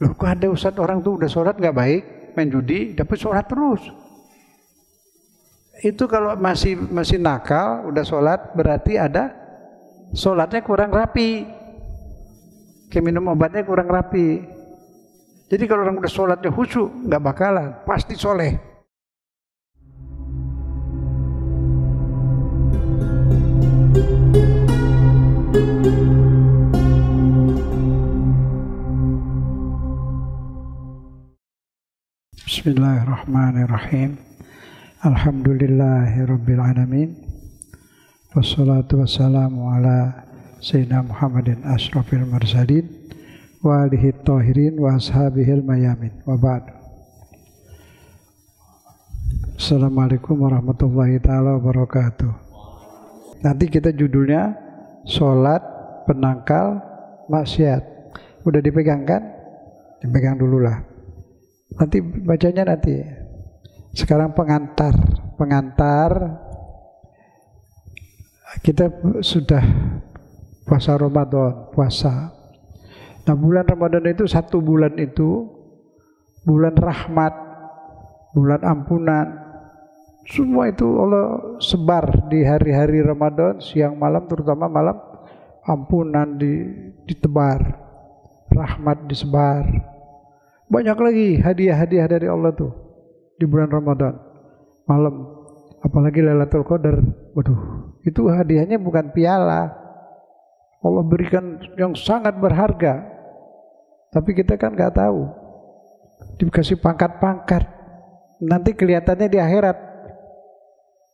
Loh, kok ada Ustaz orang tuh udah sholat nggak baik, main judi, dapat sholat terus. Itu kalau masih nakal, udah sholat berarti ada sholatnya kurang rapi. Kayak minum obatnya kurang rapi. Jadi kalau orang udah sholatnya khusyuk, nggak bakalan, pasti soleh. Bismillahirrahmanirrahim. Alhamdulillahirabbil alamin. Wassalatu wassalamu ala sayyidina Muhammadin asyrafil mursalin wa alihi thahirin wa ashabihil mayamin. Wa ba'd. Assalamualaikum warahmatullahi taala wabarakatuh. Nanti kita judulnya sholat penangkal maksiat. Udah dipegang kan? Dipegang dulu lah. Nanti bacanya nanti. Sekarang pengantar kita sudah puasa Ramadan, puasa. Nah, bulan Ramadan itu satu bulan itu bulan rahmat, bulan ampunan. Semua itu Allah sebar di hari-hari Ramadan, siang malam, terutama malam, ampunan ditebar, rahmat disebar. Banyak lagi hadiah-hadiah dari Allah tuh di bulan Ramadan malam, apalagi Lailatul Qadar. Waduh, itu hadiahnya bukan piala. Allah berikan yang sangat berharga. Tapi kita kan nggak tahu. Dikasih pangkat-pangkat. Nanti kelihatannya di akhirat.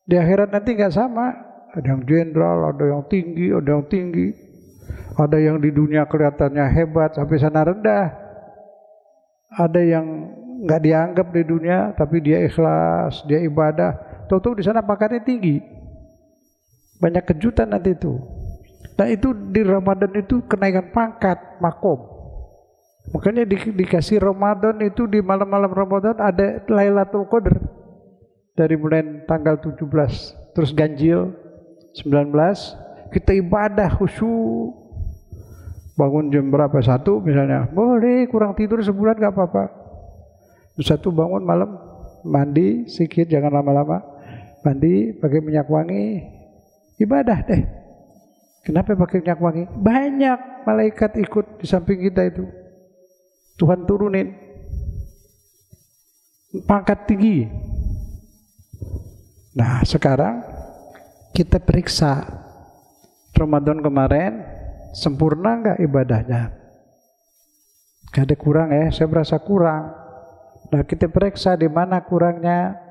Di akhirat nanti nggak sama. Ada yang jenderal, ada yang tinggi, ada yang tinggi. Ada yang di dunia kelihatannya hebat sampai sana rendah. Ada yang nggak dianggap di dunia, tapi dia ikhlas, dia ibadah. Tahu-tahu di sana pangkatnya tinggi. Banyak kejutan nanti itu. Nah, itu di Ramadan itu kenaikan pangkat, makom. Makanya dikasih Ramadan itu di malam-malam Ramadan ada Lailatul Qadar. Dari mulai tanggal 17, terus ganjil 19, kita ibadah khusyuk. Bangun jam berapa? 1 misalnya. Boleh kurang tidur sebulan gak apa-apa. 1 bangun malam, mandi sedikit, jangan lama-lama. Mandi pakai minyak wangi, ibadah deh. Kenapa pakai minyak wangi? Banyak malaikat ikut di samping kita itu. Tuhan turunin pangkat tinggi. Nah, sekarang kita periksa Ramadan kemarin sempurna enggak ibadahnya? Gak ada kurang ya, saya merasa kurang. Nah, kita periksa di mana kurangnya.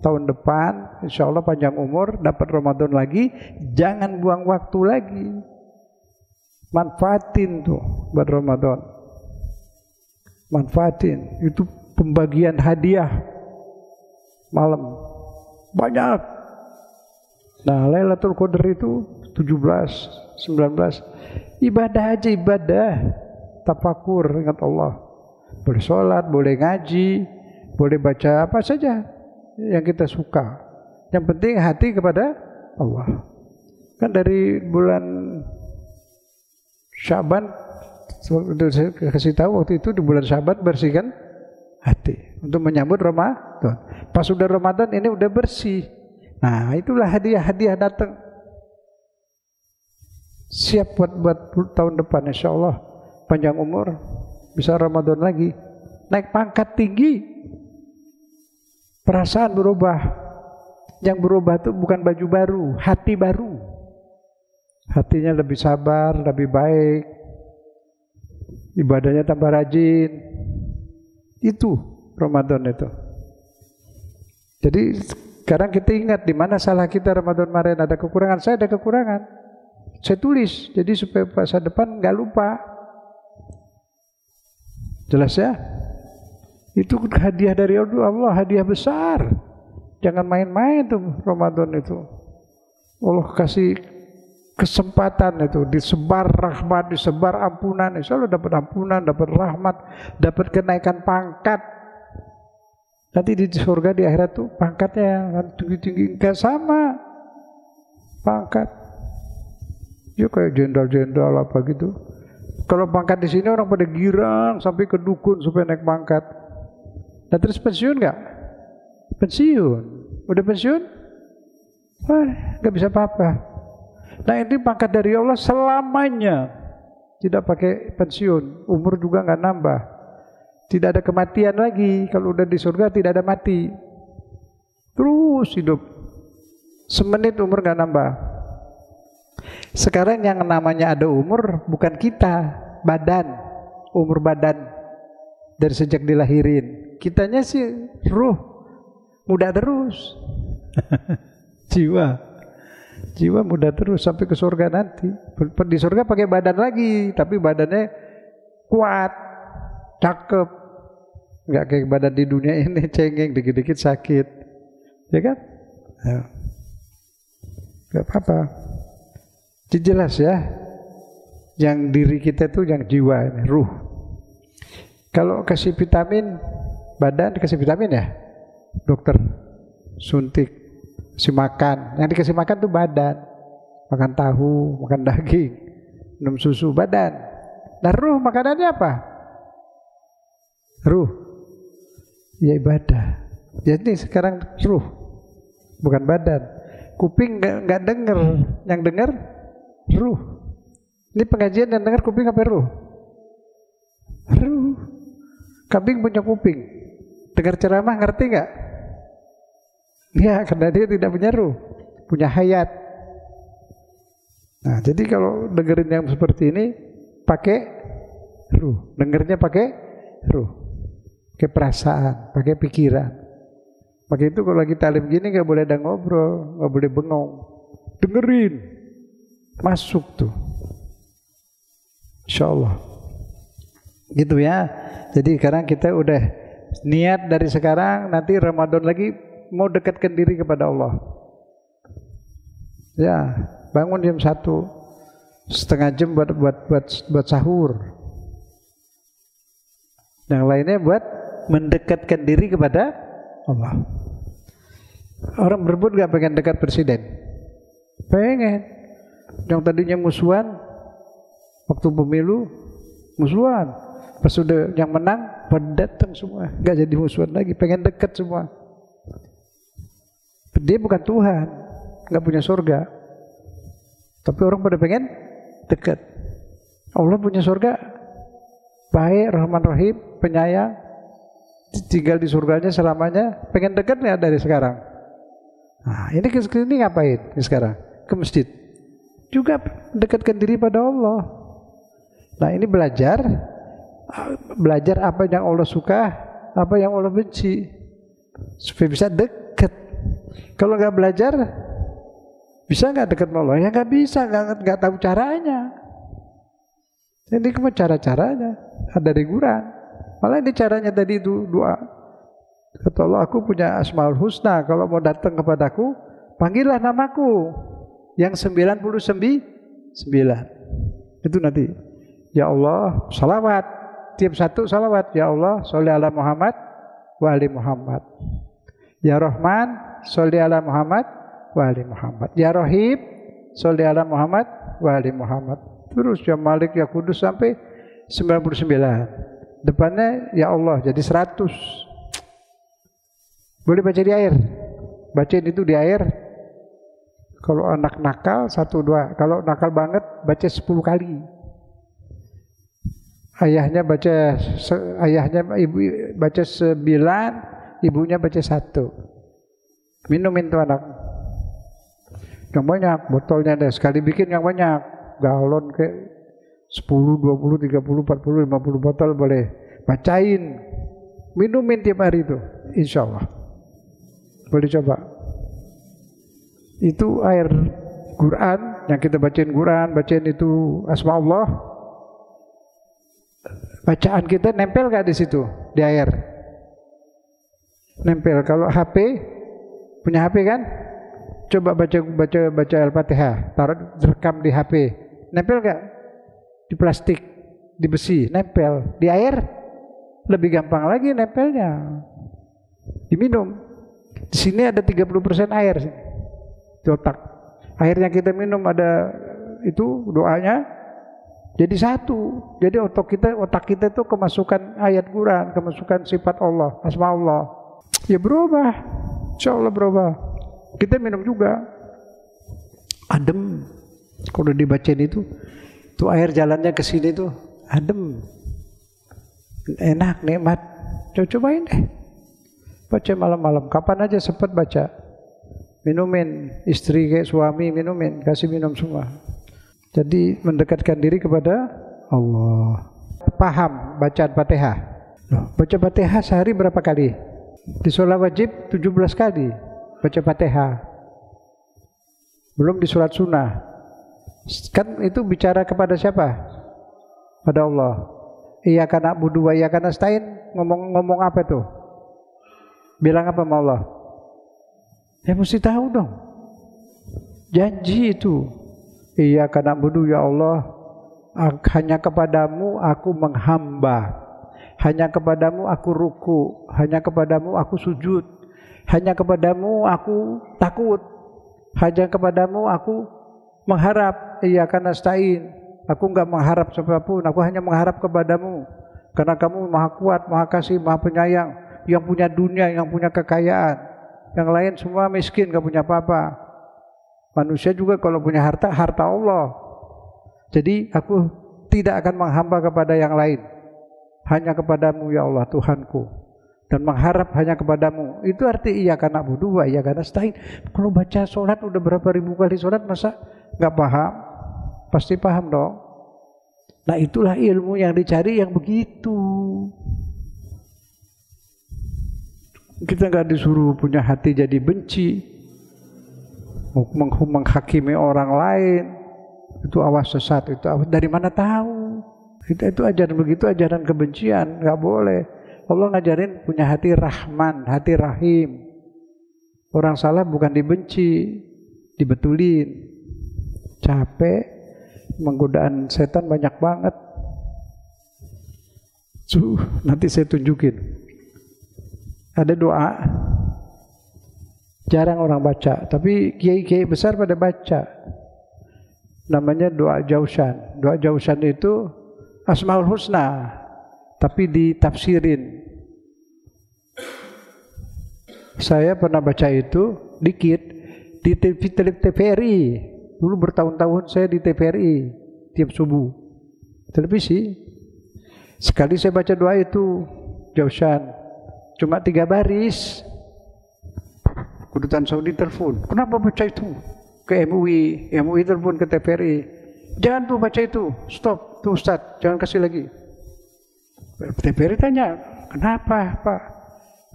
Tahun depan insya Allah panjang umur, dapat Ramadan lagi, jangan buang waktu lagi, manfaatin tuh buat Ramadan, manfaatin. Itu pembagian hadiah malam banyak. Nah, Lailatul Qadar itu 17, 19, ibadah aja, ibadah tafakur, ingat Allah. Boleh sholat, boleh ngaji, boleh baca apa saja yang kita suka. Yang penting hati kepada Allah. Kan dari bulan Syaban, saya kasih tahu waktu itu di bulan Syaban bersihkan hati untuk menyambut Ramadan. Pas sudah Ramadan ini udah bersih. Nah, itulah hadiah-hadiah datang. Siap buat tahun depan insya Allah panjang umur, bisa Ramadan lagi, naik pangkat tinggi. Perasaan berubah. Yang berubah itu bukan baju baru, hati baru. Hatinya lebih sabar, lebih baik. Ibadahnya tambah rajin. Itu Ramadan itu. Jadi sekarang kita ingat di mana salah kita Ramadan kemarin, ada kekurangan. Saya ada kekurangan. Saya tulis, jadi supaya masa depan nggak lupa. Jelas ya? Itu hadiah dari Allah, hadiah besar. Jangan main-main tuh Ramadan itu. Allah kasih kesempatan itu, disebar rahmat, disebar ampunan. Insya Allah dapat ampunan, dapat rahmat, dapat kenaikan pangkat. Nanti di surga, di akhirat tuh pangkatnya tinggi-tinggi, enggak sama pangkat. Ya kayak jenderal-jenderal apa gitu. Kalau pangkat di sini orang pada girang sampai ke dukun supaya naik pangkat. Nah terus pensiun nggak? Pensiun. Udah pensiun? Wah, nggak bisa apa-apa. Nah ini pangkat dari Allah selamanya. Tidak pakai pensiun. Umur juga nggak nambah. Tidak ada kematian lagi. Kalau udah di surga tidak ada mati. Terus hidup. Semenit umur nggak nambah. Sekarang yang namanya ada umur bukan kita, badan, umur badan dari sejak dilahirin. Kitanya sih ruh, muda terus. Jiwa muda terus sampai ke surga nanti. Di surga pakai badan lagi, tapi badannya kuat, cakep. Nggak kayak badan di dunia ini cengeng, dikit-dikit sakit, ya kan? Ya. Nggak apa-apa. Jelas ya, yang diri kita itu yang jiwa ini, ruh. Kalau kasih vitamin, badan dikasih vitamin ya, dokter suntik, kasih makan. Yang dikasih makan tuh badan, makan tahu, makan daging, minum susu, badan. Nah ruh makanannya apa? Ruh, ya ibadah. Jadi sekarang ruh, bukan badan. Kuping nggak denger, yang denger ruh. Ini pengajian dan dengar kuping apa ruh? Ruh. Kambing punya kuping. Dengar ceramah ngerti nggak? Ya, karena dia tidak punya ruh, punya hayat. Nah, jadi kalau dengerin yang seperti ini pakai ruh, dengernya pakai ruh, pakai perasaan, pakai pikiran. Maka itu kalau lagi talim gini nggak boleh ada ngobrol, nggak boleh bengong, dengerin. Masuk tuh, insya Allah. Gitu ya. Jadi sekarang kita udah niat dari sekarang, nanti Ramadan lagi mau dekatkan diri kepada Allah. Ya, bangun jam 1, setengah jam buat sahur. Yang lainnya buat mendekatkan diri kepada Allah. Orang berebut gak pengen dekat presiden? Pengen. Yang tadinya musuhan waktu pemilu, musuhan. Pas sudah yang menang pada datang semua, gak jadi musuhan lagi, pengen dekat semua. Dia bukan Tuhan, gak punya surga, tapi orang pada pengen dekat. Allah punya surga, baik, Rahman Rahim, penyayang, tinggal di surganya selamanya. Pengen dekat nggak dari sekarang? Nah, ini ngapain sekarang? Ke masjid juga dekatkan diri pada Allah. Nah ini belajar apa yang Allah suka, apa yang Allah benci, supaya bisa dekat. Kalau nggak belajar, bisa nggak dekat sama Allah? Ya nggak bisa, nggak tahu caranya. Ini cuma cara-caranya, ada reguran. Malah ini caranya tadi itu doa. Kata Allah, aku punya Asmaul Husna, kalau mau datang kepadaku, panggillah namaku yang 99. Itu nanti. Ya Allah, salawat. Tiap satu salawat. Ya Allah, sholli ala Muhammad wa ali Muhammad. Ya Rahman, sholli ala Muhammad wa ali Muhammad. Ya Rahim, sholli ala Muhammad wa ali Muhammad. Terus ya Malik, ya Kudus sampai 99. Depannya ya Allah jadi 100. Boleh baca di air. Bacain itu di air. Kalau anak nakal 1, 2. Kalau nakal banget baca 10 kali. Ayahnya ibu baca 9, ibunya baca 1. Minumin tuh anak. Yang banyak, botolnya deh. Sekali bikin yang banyak. Galon kayak 10, 20, 30, 40, 50 botol boleh. Bacain. Minumin tiap hari itu. Insya Allah. Boleh coba. Itu air Quran yang kita bacain Quran, bacain itu asma Allah. Bacaan kita nempel gak di situ di air? Nempel. Kalau HP, punya HP kan? Coba baca Al-Fatihah, taruh rekam di HP. Nempel gak? Di plastik, di besi, nempel. Di air lebih gampang lagi nempelnya. Diminum. Di sini ada 30% air di otak. Air yang kita minum ada itu doanya Jadi satu. Jadi otak kita itu kemasukan ayat Quran, kemasukan sifat Allah, asma Allah. Ya berubah. Insya Allah berubah. Kita minum juga. Adem. Kalau dibacain itu air jalannya ke sini tuh adem. Enak, nikmat. Cobain deh. Baca malam-malam. Kapan aja sempat baca. Minumin. Istri kayak suami minumin. Kasih minum semua. Jadi mendekatkan diri kepada Allah. Paham bacaan Fatihah. Baca Fatihah sehari berapa kali? Di sholat wajib 17 kali baca Fatihah. Belum di sholat sunnah. Kan itu bicara kepada siapa? Pada Allah. Iyyaka na'budu wa iyyaka nasta'in. Ngomong apa tuh? Bilang apa sama Allah? Ya mesti tahu dong. Janji itu. Iyyaka na'budu ya Allah, hanya kepadamu aku menghamba, hanya kepadamu aku ruku, hanya kepadamu aku sujud, hanya kepadamu aku takut, hanya kepadamu aku mengharap. Iyyaka nasta'in, aku enggak mengharap siapapun, aku hanya mengharap kepadamu, karena kamu maha kuat, maha kasih, maha penyayang, yang punya dunia, yang punya kekayaan, yang lain semua miskin, enggak punya apa-apa. Manusia juga kalau punya harta Allah. Jadi aku tidak akan menghamba kepada yang lain. Hanya kepadamu ya Allah Tuhanku. Dan mengharap hanya kepadamu. Itu arti iyyaka na'budu wa iyyaka nasta'in. Kalau baca sholat udah berapa ribu kali sholat, masa gak paham? Pasti paham dong. Nah itulah ilmu yang dicari yang begitu. Kita gak disuruh punya hati jadi benci, menghakimi orang lain, itu awas sesat, itu awas. Dari mana tahu? Kita itu ajaran begitu, ajaran kebencian, nggak boleh. Allah ngajarin punya hati rahman, hati rahim. Orang salah bukan dibenci, dibetulin. Capek, menggodaan setan banyak banget. Nanti saya tunjukin. Ada doa. Jarang orang baca, tapi kiai-kiai besar pada baca. Namanya doa Jausan. Doa Jausan itu Asmaul Husna, tapi ditafsirin. Saya pernah baca itu dikit di TVRI. Dulu bertahun-tahun saya di TVRI tiap subuh. Televisi. Sekali saya baca doa itu Jausan. Cuma 3 baris. Kedutaan Saudi telepon, kenapa baca itu? Ke MUI telepon ke TVRI. Jangan tuh baca itu, stop, tuh Ustaz, jangan kasih lagi. TVRI tanya, kenapa Pak?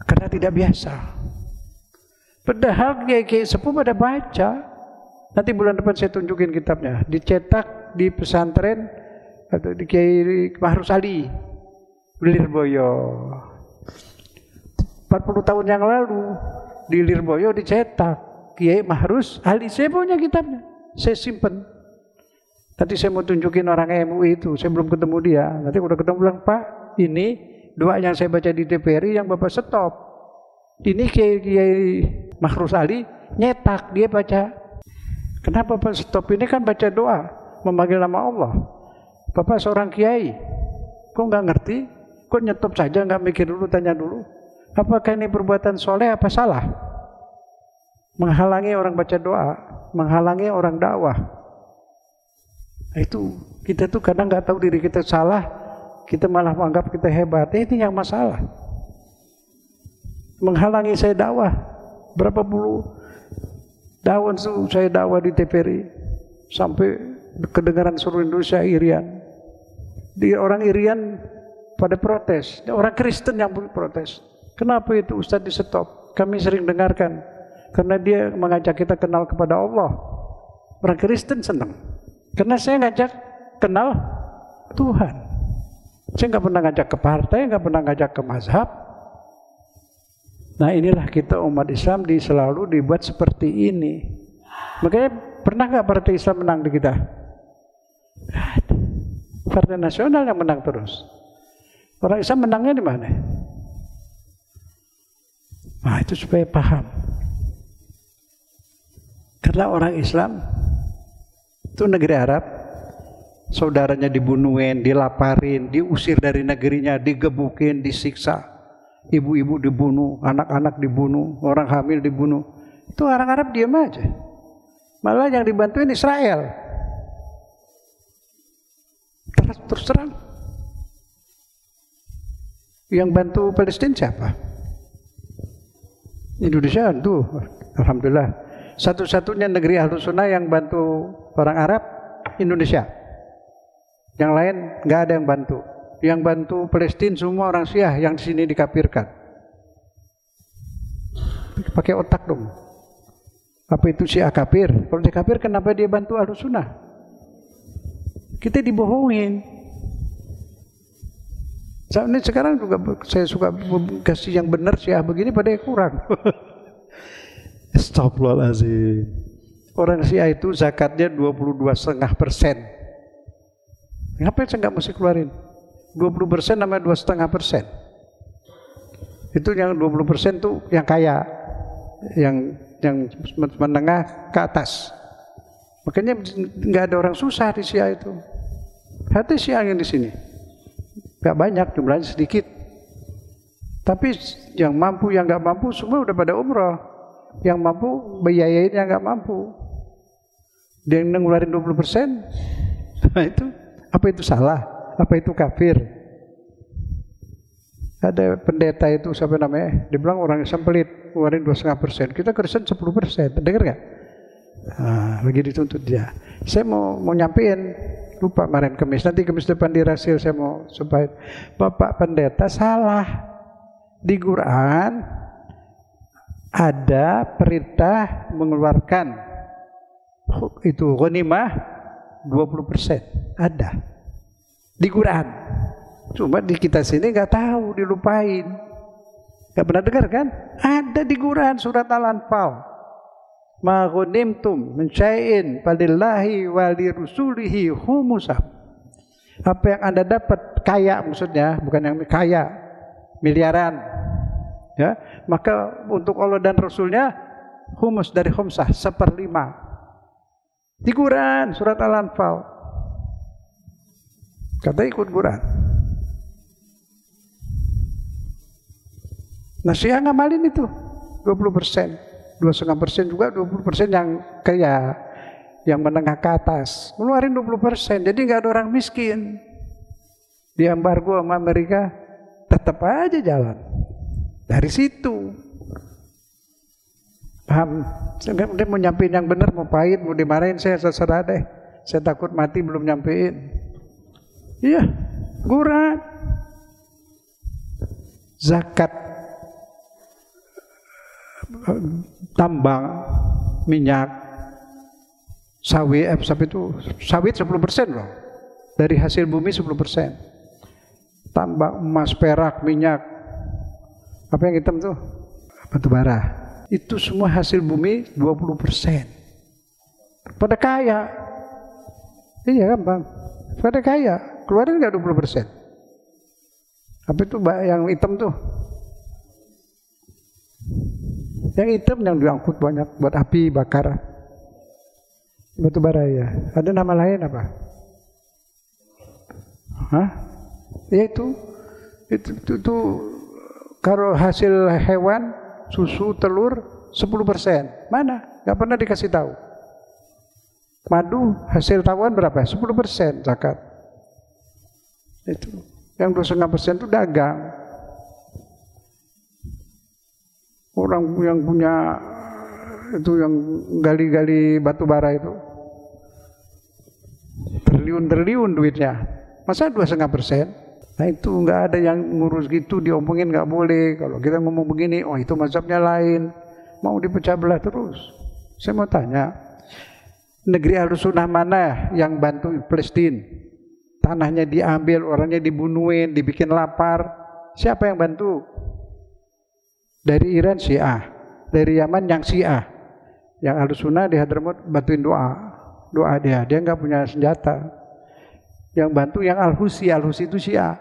Karena tidak biasa. Padahal kiai-kiai sepuh pada baca. Nanti bulan depan saya tunjukin kitabnya. Dicetak di pesantren atau di Kiai Mahrus Ali, Lirboyo. 40 tahun yang lalu. Di Lirboyo dicetak Kiai Mahrus Ali. Saya punya kitabnya, saya simpen. Tadi saya mau tunjukin orang MUI itu, saya belum ketemu dia. Nanti udah ketemu bilang, Pak, ini doa yang saya baca di TVRI yang Bapak stop. Ini Kiai Mahrus Ali nyetak, dia baca. Kenapa Bapak stop? Ini kan baca doa, memanggil nama Allah. Bapak seorang kiai, kok nggak ngerti? Kok nyetop saja, nggak mikir dulu, tanya dulu. Apakah ini perbuatan soleh apa salah? Menghalangi orang baca doa, menghalangi orang dakwah. Itu kita tuh kadang nggak tahu diri kita salah, kita malah menganggap kita hebat. Ini yang masalah. Menghalangi saya dakwah. Berapa puluh tahun saya dakwah di TVRI sampai kedengaran seluruh Indonesia Irian. Di orang Irian pada protes, orang Kristen yang protes. Kenapa itu Ustaz di stop? Kami sering dengarkan, karena dia mengajak kita kenal kepada Allah. Orang Kristen senang, karena saya ngajak kenal Tuhan. Saya nggak pernah ngajak ke partai, nggak pernah ngajak ke mazhab. Nah inilah kita umat Islam selalu dibuat seperti ini. Makanya pernah nggak partai Islam menang di kita? Partai nasional yang menang terus. Orang Islam menangnya di mana? Nah itu supaya paham. Karena orang Islam itu negeri Arab, saudaranya dibunuhin, dilaparin, diusir dari negerinya, digebukin, disiksa. Ibu-ibu dibunuh, anak-anak dibunuh, orang hamil dibunuh. Itu orang Arab diam aja. Malah yang dibantuin Israel. Terus terang. Yang bantu Palestina siapa? Indonesia tuh, alhamdulillah. Satu-satunya negeri Ahlus Sunnah yang bantu orang Arab, Indonesia. Yang lain nggak ada yang bantu. Yang bantu Palestina semua orang Syiah yang di sini dikafirkan. Pakai otak dong. Apa itu Syiah kafir? Kalau dia kafir, kenapa dia bantu Ahlus Sunnah? Kita dibohongin. Ini sekarang juga saya suka kasih yang benar Syiah begini pada yang kurang. Astagfirullahaladzim. Orang Syiah itu zakatnya 22,5%. Ngapain saya nggak mesti keluarin? 20% sama 2,5%. Itu yang 20% tuh yang kaya, yang menengah ke atas. Makanya nggak ada orang susah di Syiah itu. Hati Syiah yang di sini nggak banyak, jumlahnya sedikit. Tapi yang mampu, yang nggak mampu semua udah pada umroh. Yang mampu biayain yang nggak mampu. Dia yang ngeluarin 20%. Nah itu apa itu salah? Apa itu kafir? Ada pendeta itu siapa namanya? Dia bilang orang Islam pelit, ngeluarin 2,5%. Kita Kristen 10%. Dengar nggak? Nah, lagi dituntut dia. Saya mau nyampein, lupa kemarin Kamis. Nanti Kamis depan di Rasil saya mau supaya Bapak pendeta salah. Di Quran ada perintah mengeluarkan itu ghanimah 20%. Ada di Quran. Cuma di kita sini nggak tahu, dilupain. Nggak pernah dengar kan? Ada di Quran surat Al-Anfal. Ma ghanimtum min syai'in falillahi wa lirasulihi khumusah. Apa yang Anda dapat kaya, maksudnya bukan yang kaya miliaran, ya, maka untuk Allah dan Rasulnya humus dari khumsah 1/5. Di Quran surat Al-Anfal. Kata ikut Quran. Nah Syiah ngamalin itu 20%, 2,5% juga 20% yang kaya, yang menengah ke atas, ngeluarin 20%. Jadi nggak ada orang miskin. Di embargo sama Amerika tetap aja jalan. Dari situ. Paham? Dia mau nyampein yang benar, mau pahit, mau dimarahin, saya terserah deh. Saya takut mati belum nyampein. Iya, Quran. Zakat tambang, minyak, sawit itu sawit 10% loh. Dari hasil bumi 10%. Tambang emas, perak, minyak. Apa yang hitam tuh? Batu bara. Itu semua hasil bumi 20%. Pada kaya. Iya kan Bang? Pada kaya. Keluarin nggak 20%? Apa itu yang hitam tuh? Yang hitam yang diangkut banyak buat api bakar. Batu bara ya. Ada nama lain apa? Hah? Ya itu kalau hasil hewan, susu, telur 10%. Mana? Nggak pernah dikasih tahu. Madu hasil tawon berapa? 10% zakat. Itu yang 2,5% itu dagang. Orang yang punya itu yang gali-gali batu bara itu triliun-triliun duitnya. Masa 2,5%? Nah itu nggak ada yang ngurus gitu, diomongin nggak boleh. Kalau kita ngomong begini, oh itu mazhabnya lain, mau dipecah belah terus. Saya mau tanya, negeri Ahlus Sunnah mana yang bantu Palestina? Tanahnya diambil, orangnya dibunuhin, dibikin lapar. Siapa yang bantu? Dari Iran Syiah, dari Yaman yang Syiah. Yang Ahlus Sunnah di Hadramaut bantuin doa dia nggak punya senjata. Yang bantu yang Al-Husi itu Syiah.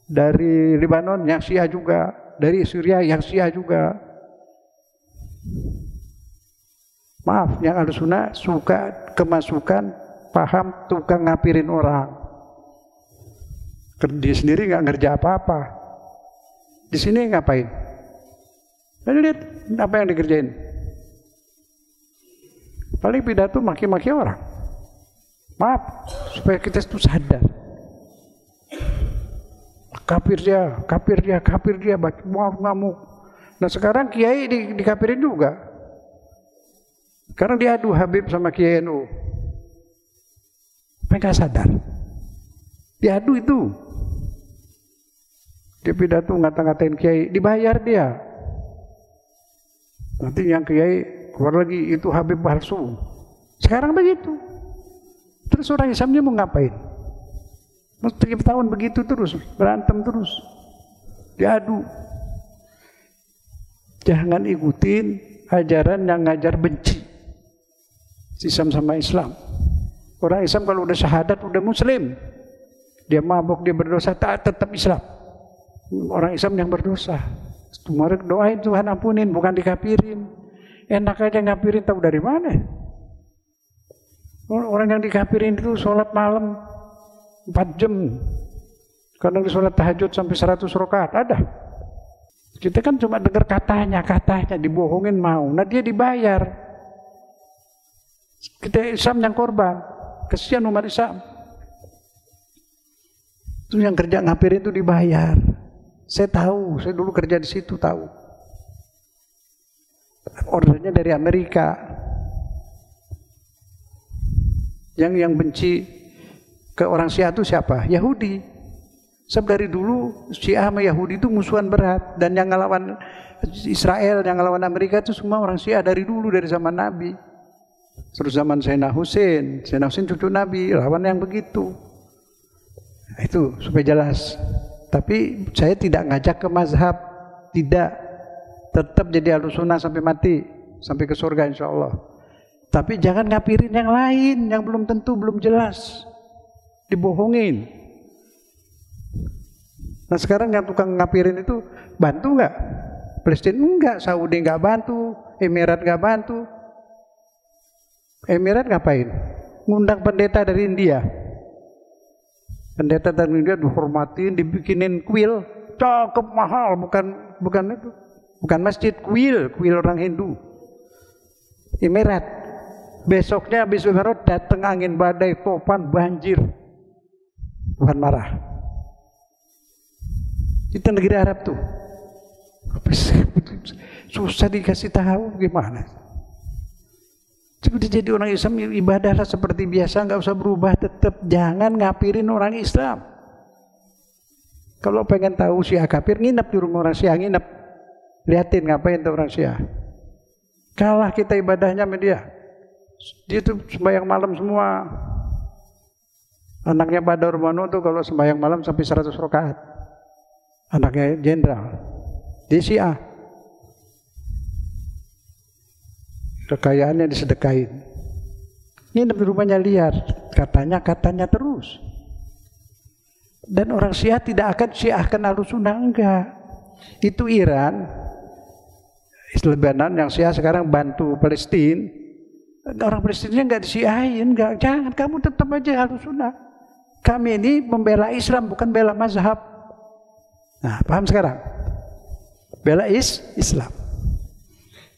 Dari Lebanon yang Syiah juga, dari Syria yang Syiah juga. Maaf, yang Ahlus Sunnah suka kemasukan paham tukang ngapirin orang. Dia sendiri nggak ngerja apa-apa. Di sini ngapain? Lihat apa yang dikerjain. Paling pidato maki-maki orang. Maaf, supaya kita itu sadar. Kafir dia, baca ngamuk. Nah sekarang kiai dikafirin juga. Sekarang diadu Habib sama Kiai NU. Mereka sadar. Diadu itu. Dia pidato ngata-ngatain kiai, dibayar dia. Nanti yang kiai keluar lagi, itu Habib palsu. Sekarang begitu. Terus orang Islamnya mau ngapain? Setiap tahun begitu terus, berantem terus. Diadu. Jangan ikutin ajaran yang ngajar benci. Islam sama Islam. Orang Islam kalau udah syahadat udah muslim. Dia mabuk, dia berdosa, tetap Islam. Orang Islam yang berdosa. Kemarin doain Tuhan ampunin, bukan dikafirin. Enak aja ngapirin, tahu dari mana? Orang yang dikafirin itu sholat malam 4 jam. Kadang sholat tahajud sampai 100 rakaat, ada. Kita kan cuma dengar katanya dibohongin mau. Nah dia dibayar. Kita Islam yang korban. Kesian umat Islam. Itu yang kerja ngapirin itu dibayar. Saya tahu, saya dulu kerja di situ tahu. Ordernya dari Amerika. Yang benci ke orang Syiah itu siapa? Yahudi. Sebab dari dulu Syiah sama Yahudi itu musuhan berat. Dan yang ngelawan Israel, yang ngelawan Amerika itu semua orang Syiah dari dulu, dari zaman Nabi. Terus zaman Sayyidina Husain cucu Nabi, lawan yang begitu. Nah, itu supaya jelas. Tapi saya tidak ngajak ke mazhab, tidak. Tetap jadi Ahlussunnah sampai mati, sampai ke surga insya Allah. Tapi jangan ngapirin yang lain, yang belum tentu, belum jelas. Dibohongin. Nah sekarang yang tukang ngapirin itu bantu nggak? Palestina enggak, Saudi nggak bantu, Emirat nggak bantu. Emirat ngapain? Ngundang pendeta dari India. Pendeta dari India dihormatin, dibikinin kuil, cakep mahal, bukan itu, bukan masjid, kuil orang Hindu. Emirat. Besoknya habis Emirat datang angin badai, topan, banjir. Tuhan marah. Itu negeri Arab tuh. Susah dikasih tahu gimana. Seperti jadi orang Islam ibadahlah seperti biasa, nggak usah berubah, tetap jangan ngapirin orang Islam. Kalau pengen tahu Syiah kafir, nginep di rumah orang Syiah, nginep. Lihatin ngapain tuh orang Syiah. Kalah kita ibadahnya sama dia. Dia tuh sembahyang malam semua. Anaknya Badar Manu tuh kalau sembahyang malam sampai 100 rakaat. Anaknya jenderal. Dia Syiah. Kekayaannya disedekain. Nginep di rumahnya liar. Katanya terus. Dan orang Syiah tidak akan syiahkan Ahlussunnah, enggak. Itu Iran, Lebanon yang Syiah sekarang bantu Palestina. Orang Palestina enggak disyiahin, enggak. Jangan, kamu tetap aja Ahlussunnah. Kami ini membela Islam, bukan bela mazhab. Nah, paham sekarang? Bela Islam.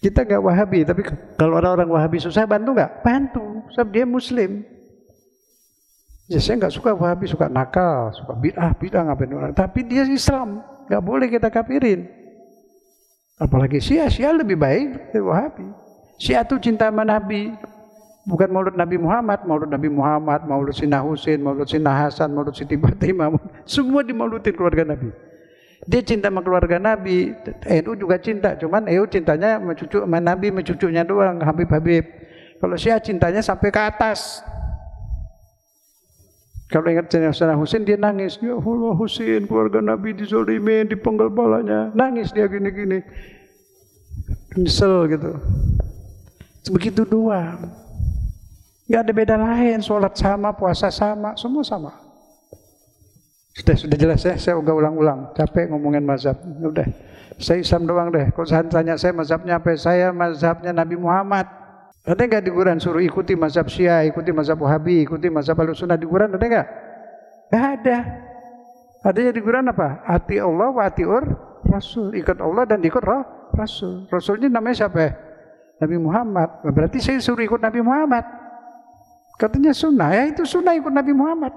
Kita enggak Wahabi, tapi kalau orang Wahabi susah bantu enggak? Bantu, sebab dia Muslim. Ya, saya enggak suka Wahabi, suka nakal, suka bid'ah ngapain orang. Tapi dia Islam, enggak boleh kita kafirin. Apalagi Syiah lebih baik dari Wahabi. Syiah itu cinta sama Nabi, bukan maulud Nabi Muhammad, maulud Sayyidina Husain, maulud Sayyidina Hasan, maulud Siti Fatimah, semua dimauludin keluarga Nabi. Dia cinta sama keluarga Nabi. NU juga cinta, cuman NU cintanya sama cucu sama Nabi, sama cucunya doang, Habib. Kalau Syiah cintanya sampai ke atas. Kalau ingat Sayyidina Husain dia nangis, ya Allah Husain, keluarga Nabi dizolimin, dipenggal palanya, nangis dia gini-gini, nyesel gitu. Begitu doang. Gak ada beda lain, sholat sama, puasa sama, semua sama. Sudah jelas ya, saya udah ulang-ulang, capek ngomongin mazhab. Udah, saya Islam doang deh. Kalau saya tanya saya mazhabnya apa? Saya mazhabnya Nabi Muhammad. Ada nggak di Quran suruh ikuti mazhab Syiah, ikuti mazhab Wahabi, ikuti mazhab Ahlussunnah di Quran, ada nggak? Nggak ada. Adanya di Quran apa? Ati Allah wa atiur Rasul. Ikut Allah dan ikut Rasul. Rasulnya namanya siapa? Nabi Muhammad. Berarti saya suruh ikut Nabi Muhammad. Katanya sunnah, ya itu sunnah ikut Nabi Muhammad.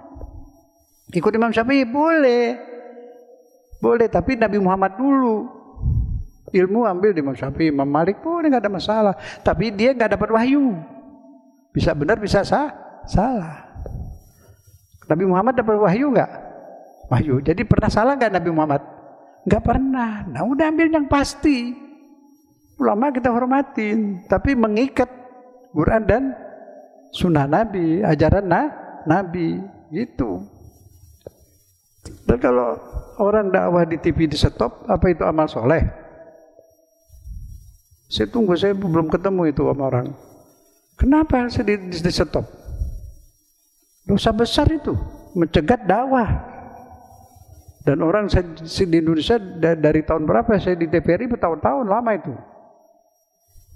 Ikut Imam Syafi'i boleh. Boleh, tapi Nabi Muhammad dulu. Ilmu ambil di Imam Syafi'i, Imam Malik boleh, nggak ada masalah. Tapi dia nggak dapat wahyu. Bisa benar, bisa salah. Nabi Muhammad dapat wahyu nggak? Wahyu. Jadi pernah salah nggak Nabi Muhammad? Nggak pernah. Nah udah ambil yang pasti. Ulama kita hormatin, tapi mengikat Quran dan sunnah Nabi, ajaran Nabi, gitu. Dan kalau orang dakwah di TV di stop, apa itu amal soleh? Saya tunggu, saya belum ketemu itu sama orang. Kenapa saya di stop? Dosa besar itu, mencegat dakwah. Dan orang saya di Indonesia dari tahun berapa saya di TVRI bertahun-tahun lama itu.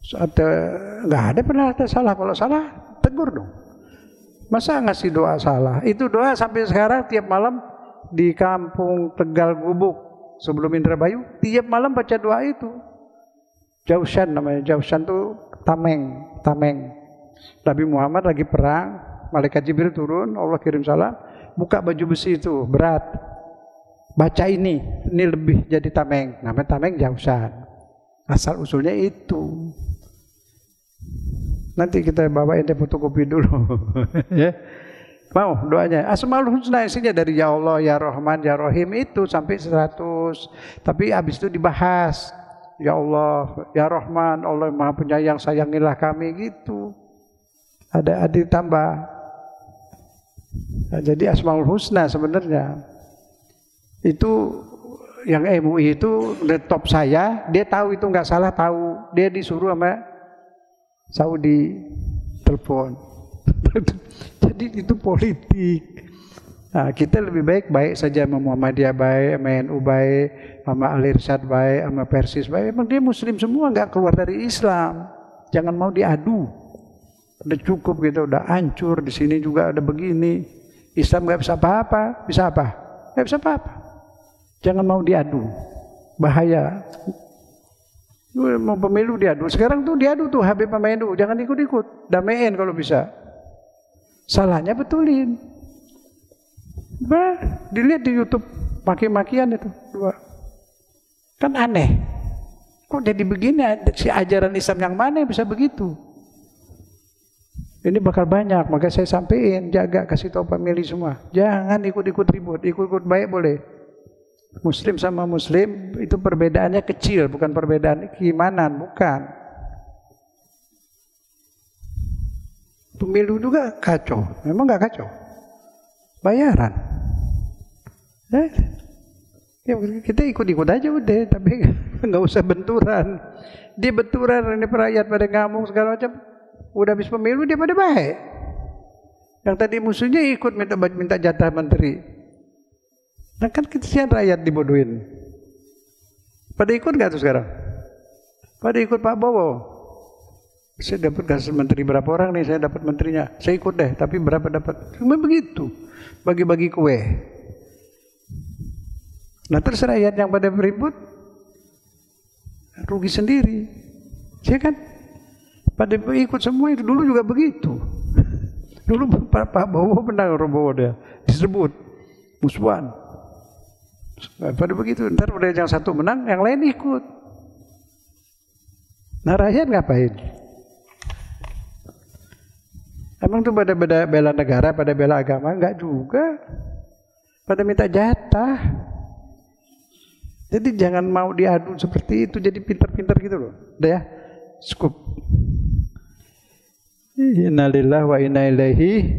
Nggak ada pernah ada salah. Kalau salah tegur dong. Masa ngasih doa salah? Itu doa sampai sekarang tiap malam di kampung Tegal Gubuk sebelum Indramayu tiap malam baca doa itu. Jausan namanya. Jausan itu tameng. Nabi Muhammad lagi perang, malaikat Jibril turun, Allah kirim salam, buka baju besi itu berat. Baca ini lebih jadi tameng. Namanya tameng Jausan. Asal usulnya itu. Nanti kita bawain deh fotokopi dulu. Ya. Mau doanya? Asmaul Husna isinya dari ya Allah, ya Rahman, ya Rahim itu sampai 100. Tapi habis itu dibahas. Ya Allah, ya Rahman, Allah Maha Penyayang, sayangilah kami gitu. Ada ditambah. Nah, jadi Asmaul Husna sebenarnya. Itu yang MUI itu top saya, dia tahu itu nggak salah, tahu. Dia disuruh sama Saudi telepon. Jadi itu politik. Nah, kita lebih baik saja sama Muhammadiyah baik, sama NU baik, sama Al-Irsyad baik, sama Persis baik. Emang dia Muslim semua, nggak keluar dari Islam. Jangan mau diadu. Udah cukup gitu, udah hancur. Di sini juga ada begini. Islam nggak bisa apa-apa, bisa apa? Nggak bisa apa-apa. Jangan mau diadu, bahaya. Mau pemilu diadu, sekarang tuh diadu tuh Habib sama NU, jangan ikut-ikut, damaiin kalau bisa. Salahnya betulin. Dilihat di YouTube maki-makian itu dua. Kan aneh. Kok jadi begini? Si ajaran Islam yang mana yang bisa begitu? Ini bakal banyak, maka saya sampaikan, jaga, kasih tahu pemilih semua. Jangan ikut-ikut ribut, ikut-ikut baik boleh. Muslim sama Muslim itu perbedaannya kecil, bukan perbedaan keimanan, bukan. Pemilu juga kacau, memang nggak kacau, bayaran. Ya, kita ikut-ikut aja udah, tapi nggak usah benturan. Dia benturan, ini rakyat pada ngamuk segala macam. Udah habis pemilu dia pada baik. Yang tadi musuhnya ikut minta jatah menteri. Nah kan kesian rakyat dibodohin. Pada ikut nggak tuh sekarang? Pada ikut Pak Bowo. Saya dapat kasih menteri berapa orang nih? Saya dapat menterinya. Saya ikut deh. Tapi berapa dapat? Cuma begitu. Bagi-bagi kue. Nah terus rakyat yang pada beribut rugi sendiri. Saya kan pada ikut semua itu dulu juga begitu. Dulu Pak Bowo menang, Bowo dia disebut musuhan. Pada begitu, ntar udah yang satu menang, yang lain ikut. Nah rakyat ngapain? Emang tuh pada bela negara, pada bela agama? Enggak juga. Pada minta jatah. Jadi jangan mau diadu seperti itu, jadi pintar-pintar gitu loh. Udah ya, cukup. Innalillahi wa inna ilaihi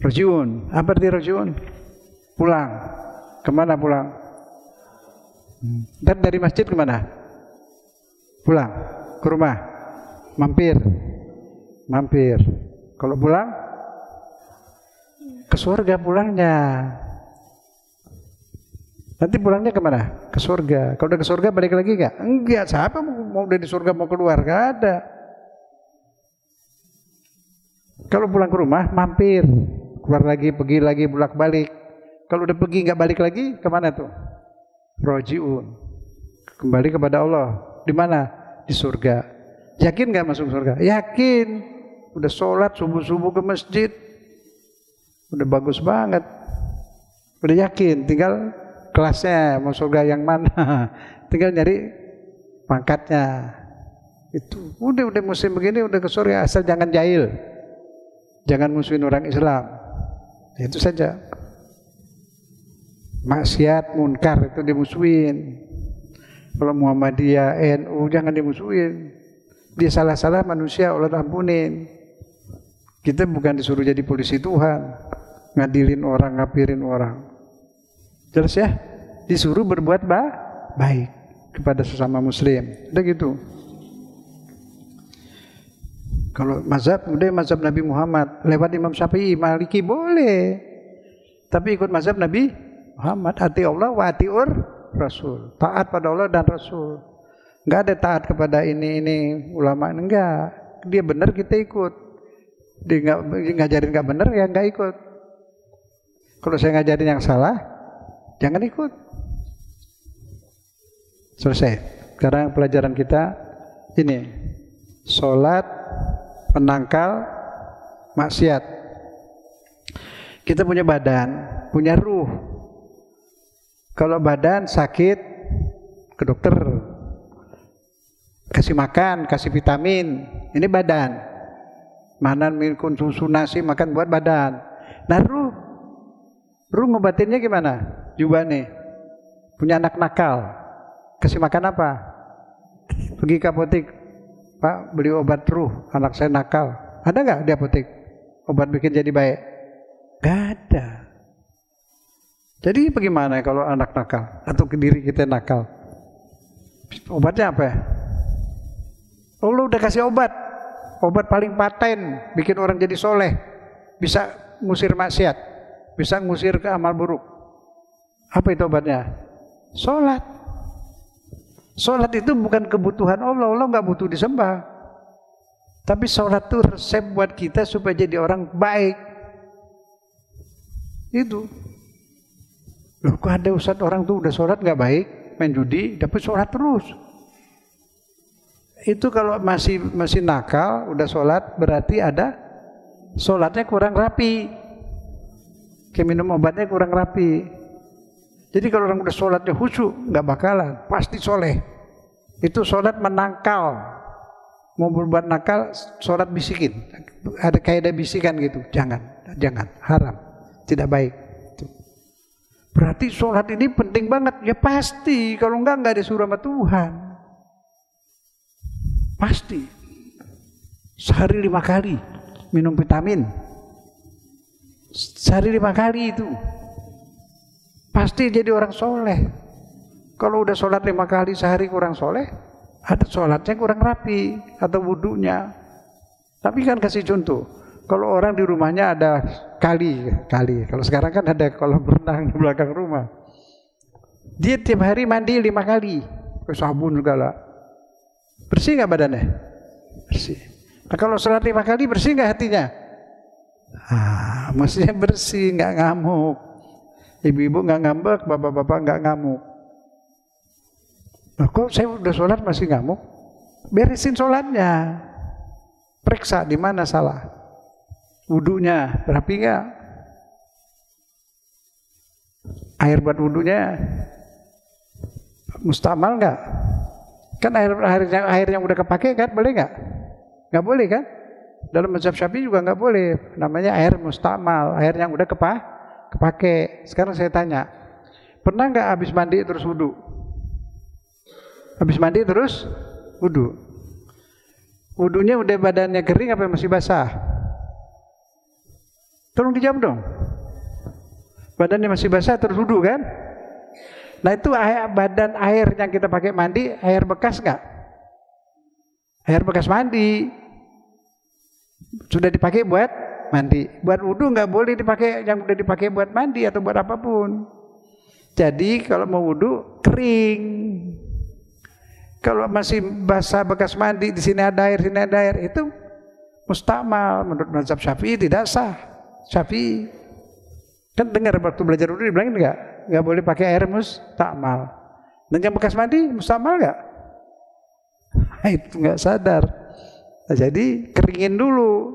rajiun. Apa arti rajiun? Pulang. Kemana pulang? Ntar dari masjid kemana? Pulang. Ke rumah. Mampir. Kalau pulang ke surga pulangnya. Nanti pulangnya kemana? Ke surga. Kalau udah ke surga balik lagi nggak? Enggak. Siapa mau udah di surga mau keluar, gak ada. Kalau pulang ke rumah mampir, keluar lagi, pergi lagi, bolak-balik. Kalau udah pergi nggak balik lagi, kemana tuh? Rojiun, kembali kepada Allah. Di mana? Di surga. Yakin nggak masuk surga? Yakin. Udah sholat subuh-subuh ke masjid, udah bagus banget. Udah yakin, tinggal kelasnya mau surga yang mana, tinggal nyari pangkatnya. Itu udah musim begini udah ke surga, asal jangan jahil, jangan musuhin orang Islam. Itu saja. Maksiat, munkar itu dimusuhin. Kalau Muhammadiyah, NU jangan dimusuhin. Dia salah-salah manusia, Allah ampunin. Kita bukan disuruh jadi polisi Tuhan, ngadilin orang, ngapirin orang. Jelas ya? Disuruh berbuat baik kepada sesama muslim. Udah gitu. Kalau mazhab, udah mazhab Nabi Muhammad. Lewat Imam Syafi'i, Maliki boleh. Tapi ikut mazhab Nabi Muhammad. Ati Allah wa atiur Rasul. Taat pada Allah dan Rasul. Enggak ada taat kepada ini ulama, enggak. Dia benar kita ikut. Dia ngajarin enggak benar ya enggak ikut. Kalau saya ngajarin yang salah, jangan ikut. Selesai. Sekarang pelajaran kita ini. Sholat penangkal maksiat. Kita punya badan, punya ruh. Kalau badan sakit, ke dokter. Kasih makan, kasih vitamin. Ini badan. Manan minkum susu nasi makan buat badan. Nah ruh ngobatinnya gimana? Juga nih, punya anak nakal. Kasih makan apa? Pergi ke apotek, Pak beli obat ruh, anak saya nakal. Ada nggak di apotek? Obat bikin jadi baik? Gak ada. Jadi bagaimana kalau anak nakal? Atau ke diri kita nakal? Obatnya apa ya? Allah udah kasih obat. Obat paling paten, bikin orang jadi soleh. Bisa ngusir maksiat. Bisa ngusir ke amal buruk. Apa itu obatnya? Sholat. Sholat itu bukan kebutuhan Allah. Allah nggak butuh disembah. Tapi sholat itu resep buat kita supaya jadi orang baik. Itu. Loh kok ada ustadz orang tuh udah sholat nggak baik, main judi, tapi sholat terus. Itu kalau masih nakal, udah sholat berarti ada sholatnya kurang rapi. Kayak minum obatnya kurang rapi. Jadi kalau orang udah sholatnya khusyuk, nggak bakalan, pasti soleh. Itu sholat menangkal. Mau berbuat nakal, sholat bisikin. Ada kayak ada bisikan gitu. Jangan, haram, tidak baik. Berarti sholat ini penting banget. Ya pasti, kalau enggak disuruh sama Tuhan. Pasti. Sehari 5 kali minum vitamin. Sehari 5 kali itu. Pasti jadi orang soleh. Kalau udah sholat 5 kali sehari kurang soleh, ada sholatnya kurang rapi atau wudunya. Tapi kan kasih contoh. Kalau orang di rumahnya ada kali. Kalau sekarang kan ada kolam renang di belakang rumah. Dia tiap hari mandi 5 kali. Pakai sabun segala. Bersih nggak badannya? Bersih. Nah kalau sholat 5 kali bersih nggak hatinya? Maksudnya bersih, nggak ngamuk. Ibu-ibu nggak ngambek, bapak-bapak nggak ngamuk. Nah, kok saya udah sholat masih ngamuk? Beresin sholatnya. Periksa di mana salah. Wudunya rapi nggak? Air buat wudunya mustamal nggak? Kan air yang udah kepake kan boleh nggak? Nggak boleh kan? Dalam mazhab Syafi'i juga nggak boleh. Namanya air mustamal, air yang udah kepake. Sekarang saya tanya, pernah nggak habis mandi terus wudu? Habis mandi terus wudu. Wudunya udah badannya kering apa masih basah? Tolong dijawab dong. Badannya masih basah terus wudu kan? Nah itu badan air yang kita pakai mandi, air bekas nggak? Air bekas mandi. Sudah dipakai buat mandi. Buat wudu nggak boleh dipakai yang udah dipakai buat mandi atau buat apapun. Jadi kalau mau wudu kering. Kalau masih basah bekas mandi, di sini ada air, sini ada air, itu mustamal. Menurut mazhab Syafi'i tidak sah. Syafi'i kan dengar waktu belajar dulu dibilangin nggak boleh pakai air mustamal. Dan yang bekas mandi mustamal nggak? Itu nggak sadar. Nah, jadi keringin dulu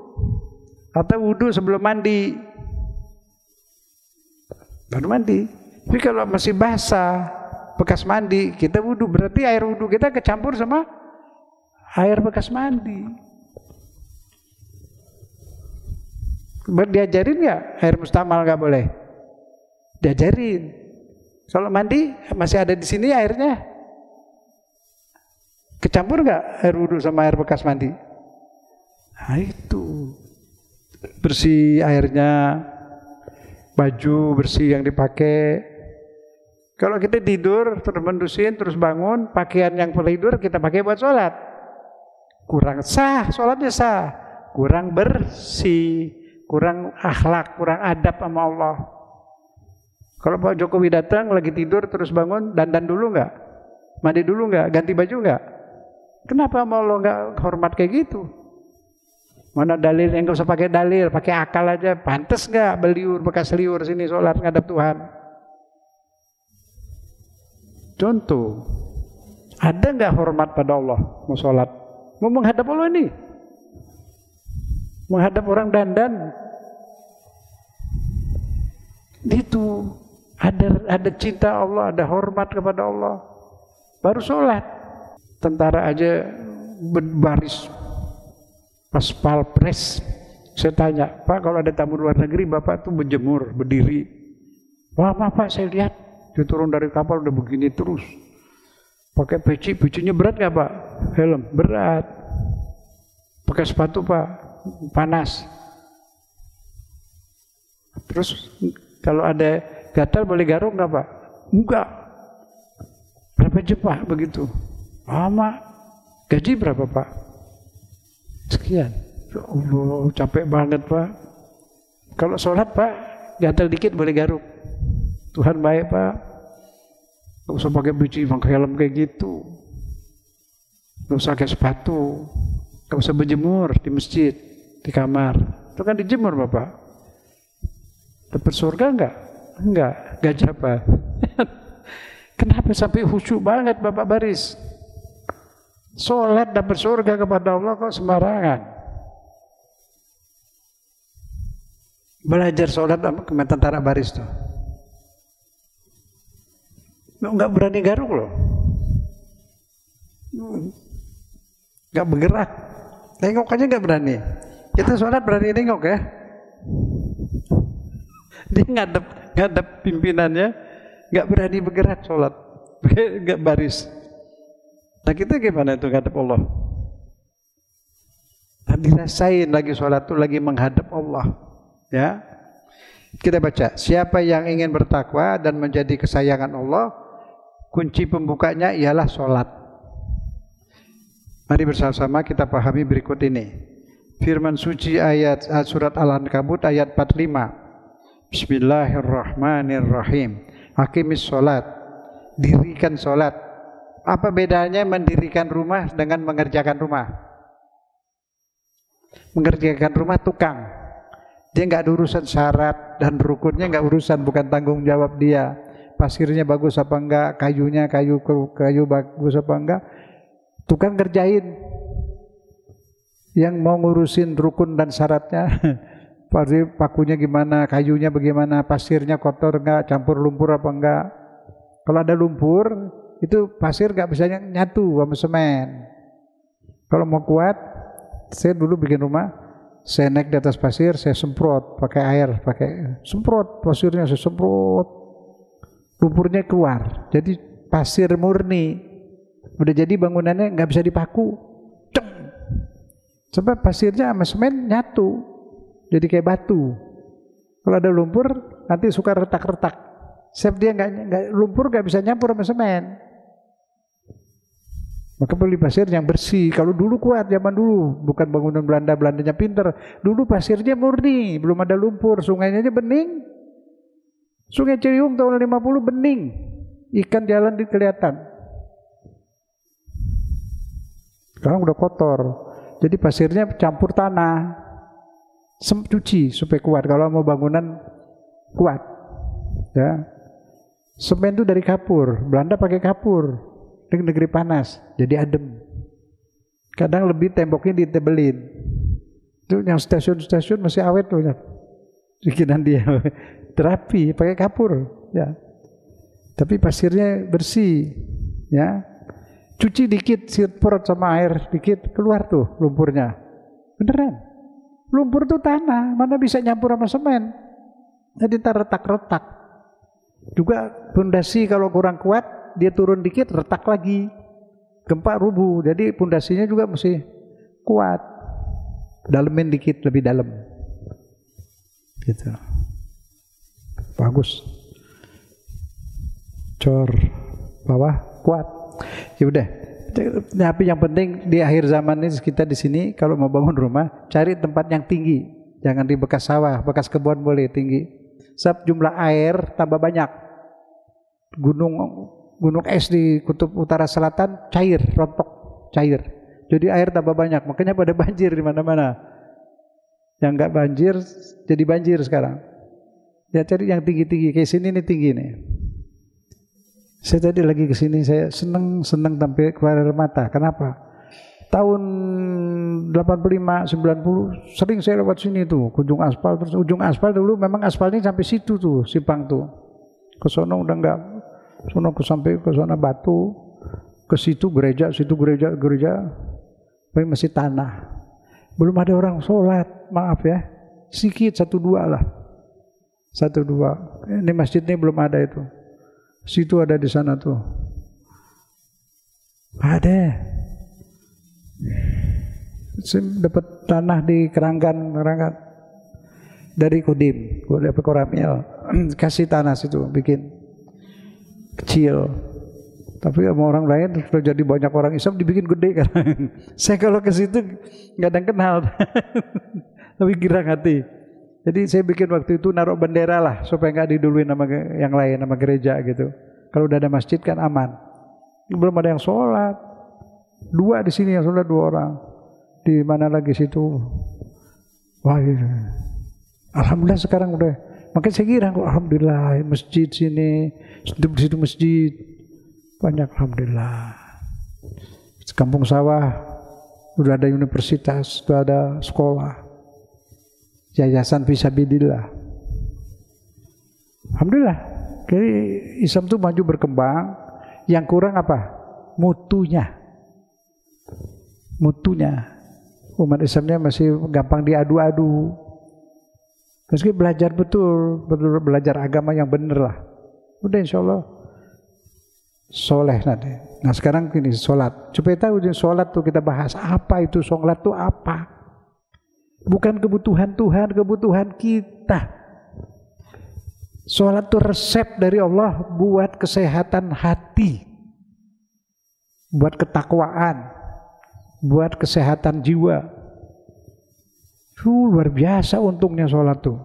atau wudhu sebelum mandi, baru mandi. Tapi kalau masih basah bekas mandi, kita wudhu, berarti air wudhu kita kecampur sama air bekas mandi. Diajarin nggak air mustamal nggak boleh? Diajarin. Kalau mandi masih ada di sini airnya, kecampur nggak air wudhu sama air bekas mandi? Nah itu bersih airnya, baju bersih yang dipakai. Kalau kita tidur terus mendusin terus bangun, pakaian yang tidur kita pakai buat sholat, kurang sah, sholatnya sah, kurang bersih, kurang akhlak, kurang adab sama Allah. Kalau Pak Jokowi datang lagi tidur terus bangun, dandan dulu nggak, mandi dulu nggak, ganti baju nggak? Kenapa sama Allah nggak hormat kayak gitu? Mana dalil yang nggak usah pakai dalil, pakai akal aja, pantas nggak beliur bekas liur sini sholat ngadap Tuhan? Contoh, ada nggak hormat pada Allah mau sholat? Mau menghadap Allah ini? Menghadap orang dandan? Itu ada cinta Allah, ada hormat kepada Allah. Baru sholat. Tentara aja berbaris pas palpres. Saya tanya, Pak kalau ada tamu luar negeri Bapak tuh berjemur, berdiri. Wah Pak saya lihat. Dia turun dari kapal udah begini terus. Pakai peci, pecinya berat nggak Pak? Helm berat. Pakai sepatu Pak, panas. Terus kalau ada gatal boleh garuk nggak Pak? Enggak. Berapa jam Pak begitu? Lama. Gaji berapa Pak? Sekian. Ya Allah, capek banget Pak. Kalau sholat Pak, gatal dikit boleh garuk. Tuhan baik Pak. Gak usah pakai biji, pakai helm kayak gitu. Gak usah pakai sepatu. Gak usah berjemur di masjid, di kamar. Itu kan dijemur Bapak. Dapat surga enggak? Enggak. Gaji apa? Kenapa sampai khusyuk banget Bapak baris? Sholat dapat surga kepada Allah kok sembarangan? Belajar sholat sama tentara baris tuh. Nggak berani garuk loh, nggak bergerak, nengok aja nggak berani. Kita sholat berani nengok ya, dia ngadep pimpinannya, nggak berani bergerak sholat, nggak baris. Nah kita gimana itu ngadep Allah? Nah, dirasain lagi sholat tuh lagi menghadap Allah, ya. Kita baca, siapa yang ingin bertakwa dan menjadi kesayangan Allah, kunci pembukanya ialah sholat. Mari bersama-sama kita pahami berikut ini. Firman suci ayat surat Al-Ankabut ayat 45. Bismillahirrahmanirrahim. Aqimis sholat. Dirikan sholat. Apa bedanya mendirikan rumah dengan mengerjakan rumah? Mengerjakan rumah tukang. Dia nggak urusan syarat dan rukunnya, nggak urusan, bukan tanggung jawab dia. Pasirnya bagus apa enggak, kayunya kayu bagus apa enggak, tukang kerjain. Yang mau ngurusin rukun dan syaratnya, pakunya gimana, kayunya bagaimana, pasirnya kotor enggak, campur lumpur apa enggak. Kalau ada lumpur, itu pasir nggak bisa nyatu sama semen. Kalau mau kuat, saya dulu bikin rumah. Saya naik di atas pasir, saya semprot pakai air, pakai semprot pasirnya, saya semprot, lumpurnya keluar. Jadi pasir murni. Udah jadi bangunannya nggak bisa dipaku. Ceng. Sebab pasirnya sama semen nyatu, jadi kayak batu. Kalau ada lumpur nanti suka retak-retak. Sebab dia nggak lumpur nggak bisa nyampur sama semen. Maka beli pasir yang bersih. Kalau dulu kuat, zaman dulu, bukan bangunan Belanda, Belandanya pinter. Dulu pasirnya murni, belum ada lumpur, sungainya aja bening. Sungai Ciliwung tahun 50 bening, ikan jalan kelihatan. Sekarang udah kotor. Jadi pasirnya campur tanah. Cuci supaya kuat. Kalau mau bangunan kuat. Ya. Semen itu dari kapur. Belanda pakai kapur. Di negeri panas. Jadi adem. Kadang lebih temboknya ditebelin. Itu yang stasiun-stasiun masih awet tuh. Bikinan dia. Terapi pakai kapur. Ya. Tapi pasirnya bersih. Ya. Cuci dikit, semprot sama air dikit, keluar tuh lumpurnya. Beneran. Lumpur tuh tanah, mana bisa nyampur sama semen. Jadi retak-retak. Juga pondasi kalau kurang kuat, dia turun dikit, retak lagi. Gempa rubuh, jadi pondasinya juga mesti kuat. Dalemin dikit, lebih dalam. Gitu. Bagus. Cor bawah kuat. Ya udah. Tapi yang penting di akhir zaman ini kita di sini kalau mau bangun rumah cari tempat yang tinggi. Jangan di bekas sawah, bekas kebun boleh tinggi. Sebab jumlah air tambah banyak. Gunung es di kutub utara selatan cair, rontok, cair. Jadi air tambah banyak, makanya pada banjir di mana-mana. Yang enggak banjir jadi banjir sekarang. Ya cari yang tinggi-tinggi, kayak sini nih tinggi nih. Saya tadi lagi ke sini, saya seneng sampai keluar air mata. Kenapa? Tahun 85, 90 sering saya lewat sini tuh, ujung aspal. Terus ujung aspal dulu memang aspalnya sampai situ tuh, simpang tuh. Ke sono udah enggak, sono sampai ke sana batu, ke situ gereja, tapi masih tanah. Belum ada orang sholat, maaf ya, sedikit 1-2 lah, 1-2. Ini masjid ini belum ada itu. Situ ada di sana tuh. Ada. Saya dapat tanah di Keranggan dari Kodim, dapat Koramil. Kasih tanah situ, bikin kecil. Tapi sama orang lain sudah jadi banyak orang Islam dibikin gede kan. Saya kalau ke situ nggak ada yang kenal. Tapi girang hati. Jadi saya bikin waktu itu naruh bendera lah supaya nggak diduluin sama yang lain, sama gereja gitu. Kalau udah ada masjid kan aman. Belum ada yang sholat. 2 di sini yang sholat 2 orang. Di mana lagi situ? Wah, gitu. Alhamdulillah sekarang udah. Makanya saya kira kok alhamdulillah masjid sini, di situ masjid banyak alhamdulillah. Kampung sawah udah ada universitas, udah ada sekolah. Yayasan Fisabilillah. Alhamdulillah. Jadi Islam itu maju berkembang. Yang kurang apa? Mutunya. Umat Islamnya masih gampang diadu-adu. Meski belajar betul belajar agama yang benar lah. Udah insya Allah soleh nanti. Nah sekarang ini sholat. Supaya tahu sholat tuh kita bahas. Apa itu sholat tuh apa? Bukan kebutuhan Tuhan, kebutuhan kita. Sholat itu resep dari Allah buat kesehatan hati, buat ketakwaan, buat kesehatan jiwa. Luar biasa untungnya sholat itu.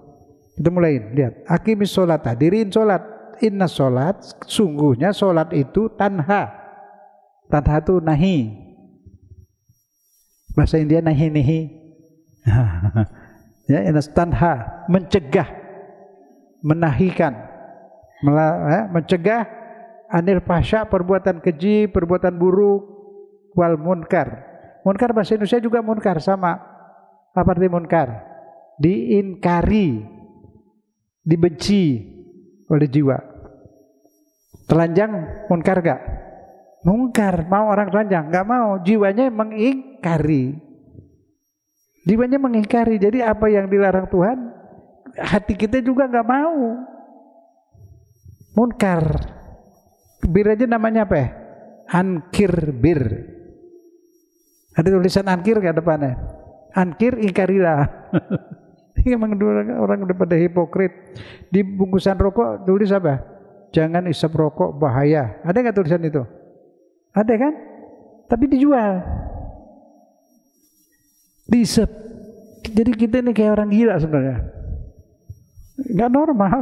Kita mulai lihat. Aqimis sholat, diriin sholat. Inna sholat, sungguhnya sholat itu tanha. Tanha itu nahi. Bahasa India nahi. Ya, tanha, mencegah, menahikan, mencegah anil fahsya, perbuatan keji, perbuatan buruk, wal munkar. Munkar bahasa Indonesia juga munkar sama. Apa arti munkar? Diingkari, dibenci oleh jiwa. Telanjang munkar gak? Munkar. Mau orang telanjang? Gak mau. Jiwanya mengingkari. Jiwanya mengingkari. Jadi apa yang dilarang Tuhan, hati kita juga nggak mau. Munkar. Bir aja namanya apa ya? Ankir bir. Ada tulisan ankir nggak depannya? Ankir, ingkarilah. Memang orang udah pada hipokrit. Di bungkusan rokok tulis apa? Jangan isap rokok, bahaya. Ada nggak tulisan itu? Ada kan? Tapi dijual. Diisep. Jadi kita ini kayak orang gila sebenarnya. Nggak normal.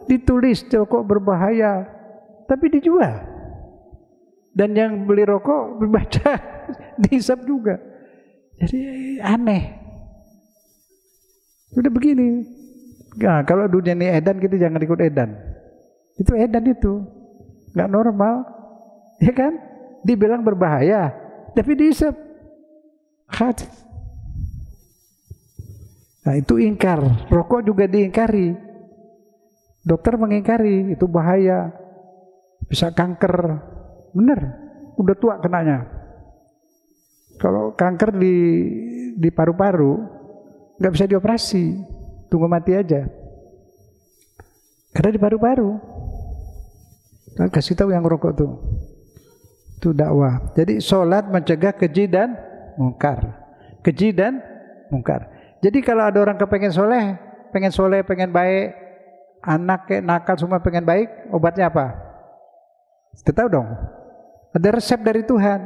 Ditulis rokok berbahaya, tapi dijual. Dan yang beli rokok berbaca dihisap juga. Jadi aneh. Udah begini. Nah, kalau dunia ini edan, kita jangan ikut edan. Itu edan itu, nggak normal, ya kan? Dibilang berbahaya, tapi dihisap. Nah itu ingkar. Rokok juga diingkari. Dokter mengingkari, itu bahaya, bisa kanker. Bener, udah tua kenanya. Kalau kanker di paru-paru, nggak bisa dioperasi, tunggu mati aja. Karena di paru-paru. Nah, kasih tahu yang rokok tuh. Itu dakwah. Jadi sholat mencegah keji dan mungkar. Keji dan mungkar. Jadi kalau ada orang kepengen soleh, pengen baik, anak kayak nakal semua pengen baik, obatnya apa? Kita tahu dong. Ada resep dari Tuhan.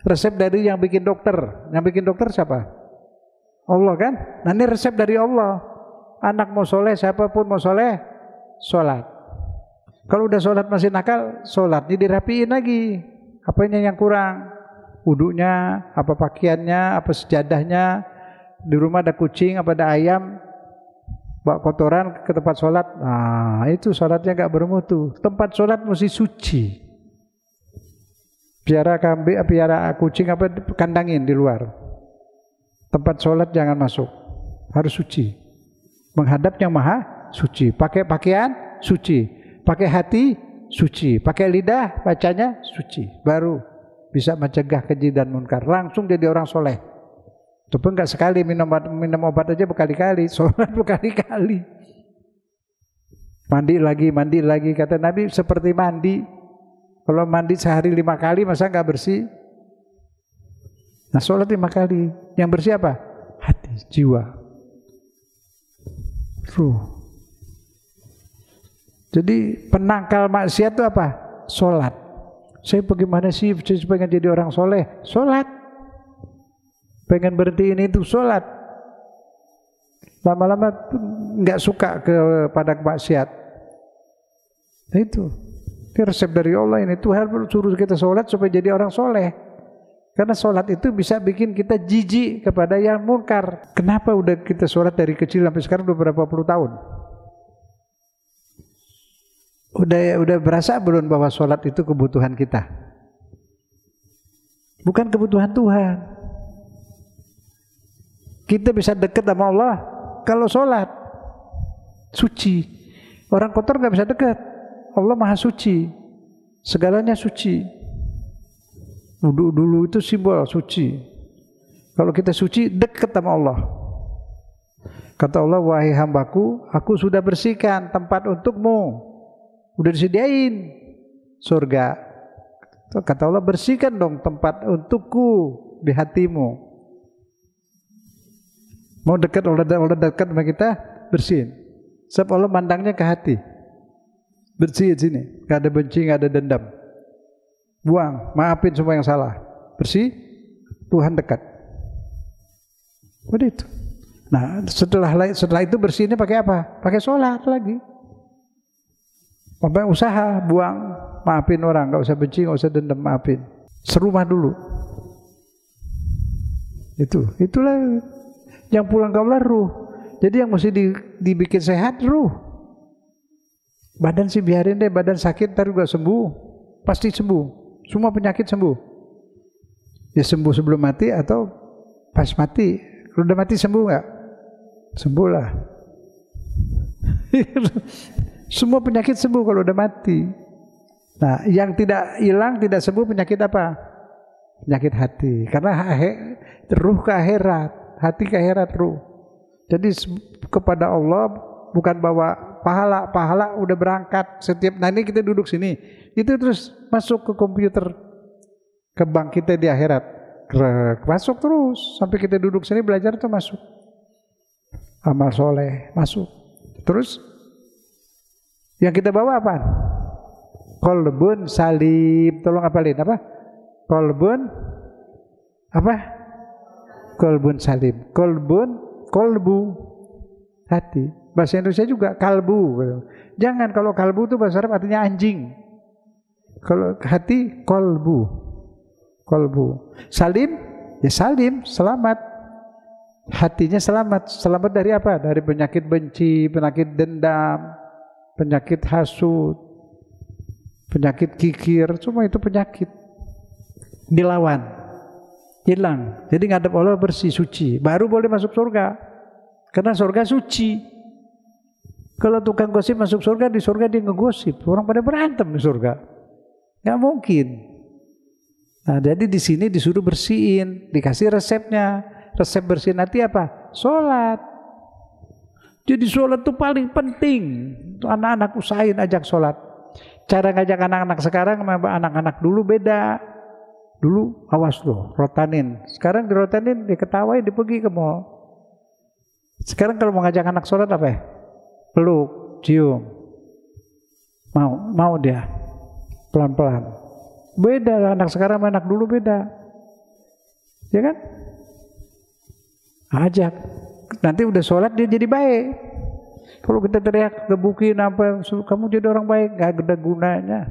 Resep dari yang bikin dokter. Yang bikin dokter siapa? Allah kan? Nah ini resep dari Allah. Anak mau soleh, siapapun mau soleh, sholat. Kalau udah sholat masih nakal, sholatnya dirapiin lagi. Apanya yang kurang? Wudunya, apa pakaiannya, apa sejadahnya. Di rumah ada kucing, apa ada ayam, bawa kotoran ke tempat sholat. Nah itu sholatnya gak bermutu. Tempat sholat mesti suci. Piara kambing, piara kucing apa kandangin di luar. Tempat sholat jangan masuk, harus suci. Menghadap yang maha suci. Pakai pakaian suci, pakai hati suci, pakai lidah bacanya suci. Baru bisa mencegah keji dan munkar. Langsung jadi orang soleh. Tapi enggak sekali minum obat aja berkali-kali, sholat berkali-kali. Mandi lagi, kata Nabi seperti mandi. Kalau mandi sehari 5 kali masa enggak bersih? Nah sholat 5 kali. Yang bersih apa? Hati, jiwa, ruh. Jadi penangkal maksiat itu apa? Sholat. Saya bagaimana sih? Saya pengen jadi orang soleh. Sholat. Pengen berhenti ini itu sholat. Lama-lama nggak suka kepada maksiat. Nah itu resep dari Allah ini. Tuhan suruh kita sholat supaya jadi orang soleh. Karena sholat itu bisa bikin kita jijik kepada yang munkar. Kenapa udah kita sholat dari kecil sampai sekarang udah berapa puluh tahun? Udah berasa belum bahwa sholat itu kebutuhan kita? Bukan kebutuhan Tuhan. Kita bisa dekat sama Allah kalau sholat suci. Orang kotor gak bisa dekat. Allah maha suci, segalanya suci. Wudu dulu itu simbol suci. Kalau kita suci dekat sama Allah. Kata Allah, wahai hambaku, aku sudah bersihkan tempat untukmu. Udah disediain surga. Kata Allah, bersihkan dong tempat untukku di hatimu. Mau dekat Allah dekat sama kita, bersihin. Sebab Allah mandangnya ke hati. Bersihin sini, gak ada benci, gak ada dendam. Buang, maafin semua yang salah. Bersih, Tuhan dekat. Udah itu. Nah, setelah itu bersihnya pakai apa? Pakai sholat lagi. Sampai usaha, buang, maafin orang, gak usah benci, gak usah dendam, maafin. Serumah dulu. Itulah yang pulang ke Allah ruh. Jadi yang mesti dibikin sehat ruh. Badan sih biarin deh, badan sakit ntar juga sembuh. Pasti sembuh. Semua penyakit sembuh. Ya sembuh sebelum mati atau pas mati. Kalau udah mati sembuh nggak? Sembuh lah. Semua penyakit sembuh kalau udah mati. Nah, yang tidak hilang, tidak sembuh penyakit apa? Penyakit hati. Karena ruh ke akhirat, hati ke akhirat ruh. Jadi kepada Allah bukan bawa pahala udah berangkat setiap. Nah ini kita duduk sini, itu terus masuk ke komputer, ke bank kita di akhirat, masuk terus sampai kita duduk sini belajar tuh masuk. Amal soleh masuk. Terus yang kita bawa apa? Qalbun salim. Tolong hafalin apa? Qalbun apa? Qalbun salim. Qalbu hati. Bahasa Indonesia juga kalbu. Jangan, kalau kalbu itu bahasa Arab artinya anjing. Kalau hati qalbu. Kolbu. Salim, ya salim, selamat. Hatinya selamat. Selamat dari apa? Dari penyakit benci, penyakit dendam, penyakit hasud, penyakit kikir, semua itu penyakit. Dilawan, hilang. Jadi ngadep Allah bersih, suci. Baru boleh masuk surga. Karena surga suci. Kalau tukang gosip masuk surga, di surga dia ngegosip. Orang pada berantem di surga. Nggak mungkin. Nah, jadi di sini disuruh bersihin, dikasih resepnya. Resep bersihin hati apa? Sholat. Jadi sholat itu paling penting. Anak-anak usahain ajak sholat. Cara ngajak anak-anak sekarang sama anak-anak dulu beda. Dulu awas loh, rotanin. Sekarang dirotanin, diketawain, dipergi ke mall. Sekarang kalau mau ngajak anak sholat apa ya? Peluk, cium. Mau dia. Pelan-pelan. Beda anak sekarang sama anak dulu beda. Ya kan? Ajak. Nanti udah sholat dia jadi baik. Kalau kita teriak, gebukin apa, kamu jadi orang baik, gak ada gunanya.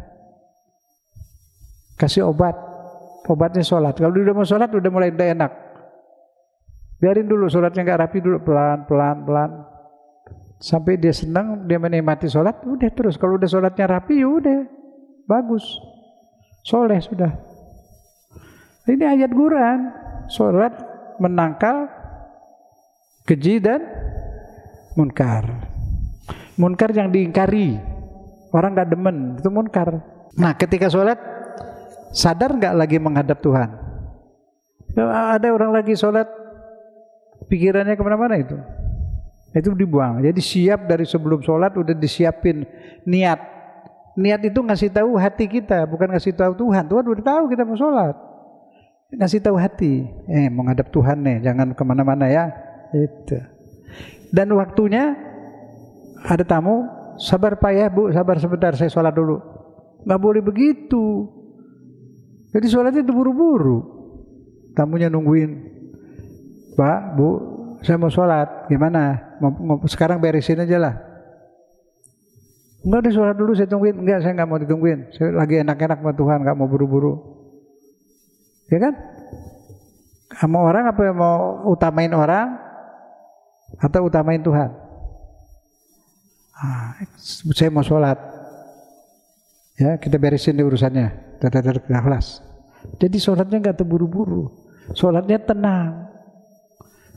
Kasih obat. Obatnya sholat. Kalau dia udah mau sholat, udah mulai tidak enak. Biarin dulu sholatnya gak rapi dulu, pelan. Sampai dia senang, dia menikmati sholat, udah terus. Kalau udah sholatnya rapi, udah bagus. Soleh sudah. Ini ayat Quran. Sholat menangkal keji dan munkar. Munkar yang diingkari. Orang gak demen, itu munkar. Nah, ketika sholat, sadar gak lagi menghadap Tuhan? Ada orang lagi sholat, pikirannya kemana-mana itu. Itu dibuang. Jadi siap dari sebelum sholat udah disiapin niat. Niat itu ngasih tahu hati kita, bukan ngasih tahu Tuhan. Tuhan udah tahu kita mau sholat. Ngasih tahu hati. Mau ngadep Tuhan nih, jangan kemana-mana ya. Itu. Dan waktunya ada tamu, sabar Pak ya Bu, sabar sebentar saya sholat dulu. Nggak boleh begitu. Jadi sholatnya itu buru-buru. Tamunya nungguin. Pak, Bu, saya mau sholat, gimana? Sekarang beresin aja lah. Enggak, sholat dulu saya tungguin. Enggak, saya nggak mau ditungguin. Saya lagi enak-enak sama Tuhan, nggak mau buru-buru. Ya kan? Sama orang apa yang mau utamain orang atau utamain Tuhan? Saya mau sholat. Ya, kita beresin di urusannya. Kelas. Jadi sholatnya nggak terburu-buru. Sholatnya tenang.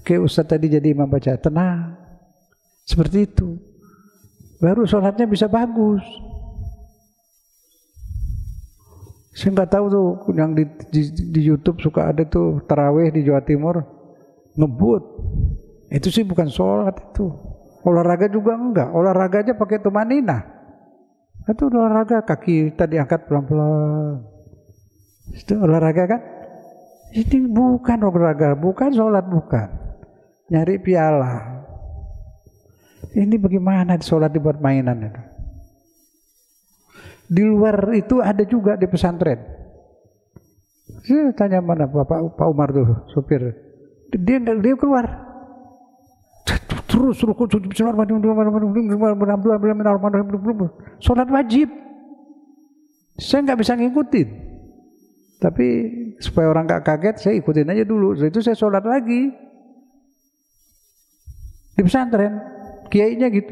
Kayak Ustadz tadi jadi imam baca, tenang. Seperti itu. Baru sholatnya bisa bagus. Saya nggak tahu tuh yang di YouTube suka ada tuh tarawih di Jawa Timur ngebut. Itu sih bukan sholat itu. Olahraga juga enggak. Olahraga aja pakai tumanina. Itu olahraga, kaki tadi angkat pelan-pelan. Itu olahraga kan? Ini bukan olahraga, bukan sholat, bukan. Nyari piala. Ini bagaimana sholat dibuat mainan itu? Di luar itu ada juga di pesantren. Saya tanya mana Pak Umar tuh sopir. Dia keluar. Terus sholat wajib. Saya nggak bisa ngikutin. Tapi supaya orang nggak kaget, saya ikutin aja dulu. Setelah itu saya sholat lagi di pesantren. Kiainya gitu.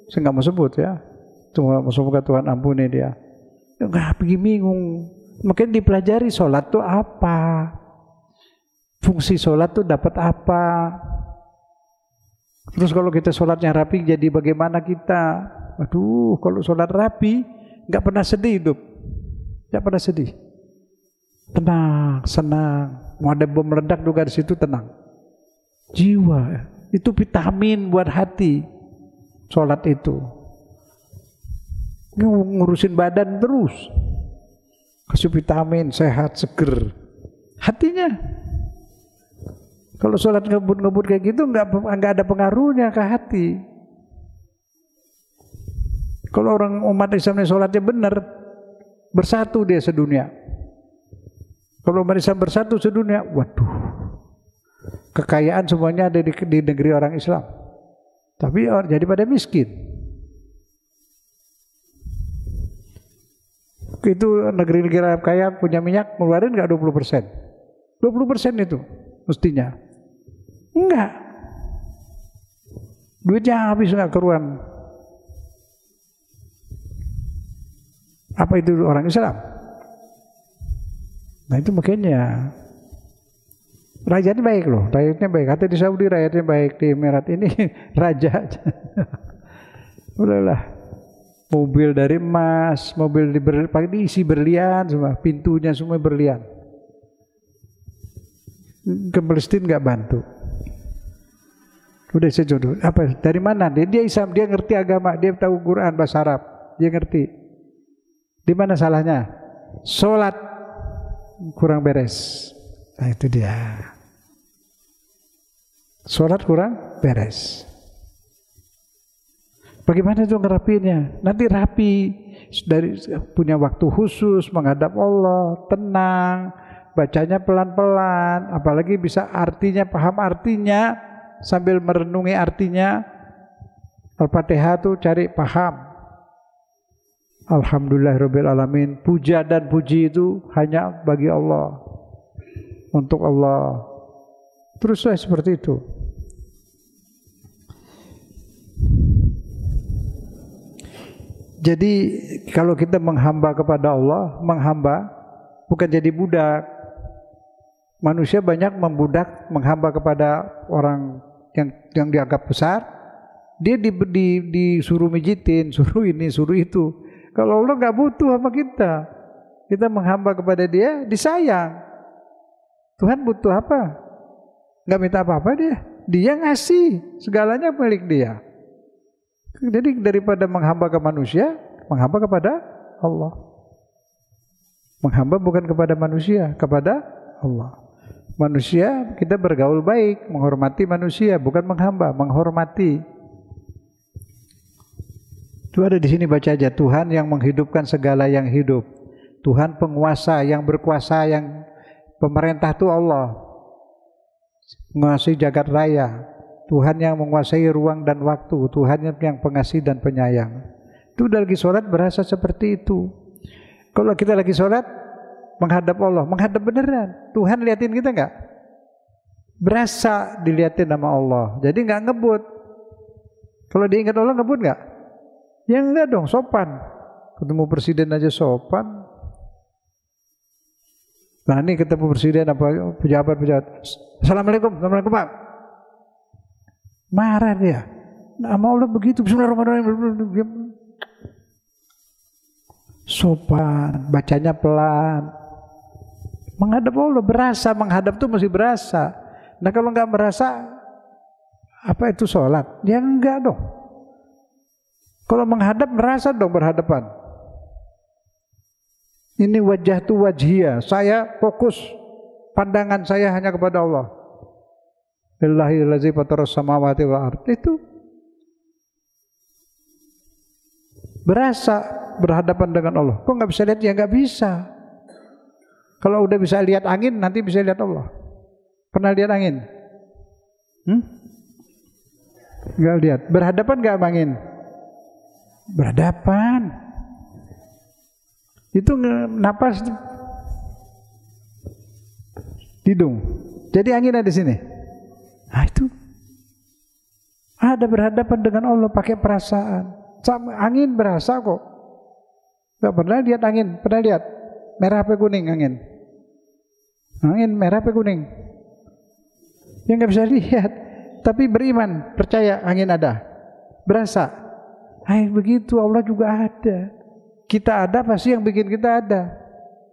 Saya nggak mau sebut ya. Cuma semoga Tuhan ampuni dia. Nggak pergi bingung. Mungkin dipelajari sholat itu apa, fungsi sholat itu dapat apa. Terus kalau kita sholatnya rapi, jadi bagaimana kita? Aduh, kalau sholat rapi, nggak pernah sedih hidup, nggak pernah sedih. Tenang, senang. Mau ada bom meledak juga di situ tenang. Jiwa itu vitamin buat hati. Sholat itu ngurusin badan terus, kasih vitamin, sehat, seger. Hatinya. Kalau sholat ngebut-ngebut kayak gitu nggak ada pengaruhnya ke hati. Kalau orang umat Islam sholatnya benar, bersatu dia sedunia. Kalau umat Islam bersatu sedunia, waduh, kekayaan semuanya ada di negeri orang Islam. Tapi jadi pada miskin. Itu negeri-negeri Arab kaya punya minyak ngeluarin nggak 20%? 20% itu mestinya. Enggak. Duitnya habis nggak keruan. Apa itu orang Islam? Nah itu makanya rakyatnya baik loh, rakyatnya baik. Kata di Saudi rakyatnya baik, di Emirat ini raja. Udahlah. Mobil dari emas, mobil diisi berlian semua, pintunya semua berlian. Ke Palestina nggak bantu. Udah sejodoh. Apa? Dari mana? Dia Islam, dia ngerti agama, dia tahu Quran bahasa Arab, dia ngerti. Di mana salahnya? Sholat kurang beres. Nah itu dia. Sholat kurang beres. Bagaimana itu ngerapinya? Nanti rapi, dari punya waktu khusus menghadap Allah, tenang, bacanya pelan-pelan, apalagi bisa artinya, paham artinya sambil merenungi artinya. Al-Fatihah tuh cari paham. Alhamdulillahirabbil alamin. Puja dan puji itu hanya bagi Allah, untuk Allah. Terus saya seperti itu. Jadi kalau kita menghamba kepada Allah, menghamba bukan jadi budak. Manusia banyak membudak, menghamba kepada orang yang dianggap besar. Dia disuruh mijitin, suruh ini, suruh itu. Kalau Allah nggak butuh sama kita, kita menghamba kepada Dia, disayang. Tuhan butuh apa? Nggak minta apa-apa Dia ngasih, segalanya milik Dia. Jadi daripada menghamba ke manusia, menghamba kepada Allah. Menghamba bukan kepada manusia, kepada Allah. Manusia kita bergaul baik, menghormati manusia, bukan menghamba, menghormati. Itu ada di sini, baca aja. Tuhan yang menghidupkan segala yang hidup. Tuhan penguasa, yang berkuasa, yang pemerintah itu Allah. Menguasai jagat raya. Tuhan yang menguasai ruang dan waktu, Tuhan yang pengasih dan penyayang. Itu lagi sholat berasa seperti itu. Kalau kita lagi sholat, menghadap Allah, menghadap beneran. Tuhan liatin kita enggak? Berasa diliatin sama Allah. Jadi enggak ngebut. Kalau diingat Allah ngebut enggak? Ya enggak dong, sopan. Ketemu presiden aja sopan. Nah ini ketemu presiden apa pejabat. Assalamualaikum, Assalamualaikum Pak. Marah dia. Nama Allah begitu. Bismillahirrahmanirrahim. Sopan, bacanya pelan. Menghadap Allah berasa, menghadap itu mesti berasa. Nah kalau enggak berasa, apa itu sholat? Ya enggak dong. Kalau menghadap merasa dong berhadapan. Ini wajah tu wajhiyah. Saya fokus, pandangan saya hanya kepada Allah. Billahi allazi fataras samawati wal ardh. Itu berasa berhadapan dengan Allah. Kok nggak bisa lihat? Ya nggak bisa. Kalau udah bisa lihat angin, nanti bisa lihat Allah. Pernah lihat angin? Nggak lihat. Berhadapan nggak sama angin? Berhadapan. Itu napas hidung. Jadi angin ada di sini. Nah itu ada berhadapan dengan Allah pakai perasaan. Sama angin berasa kok. Gak pernah lihat angin, pernah lihat merah apa kuning angin? Angin merah apa kuning? Ya nggak bisa lihat, tapi beriman, percaya angin ada, berasa. Ay, begitu Allah juga ada. Kita ada pasti yang bikin kita ada.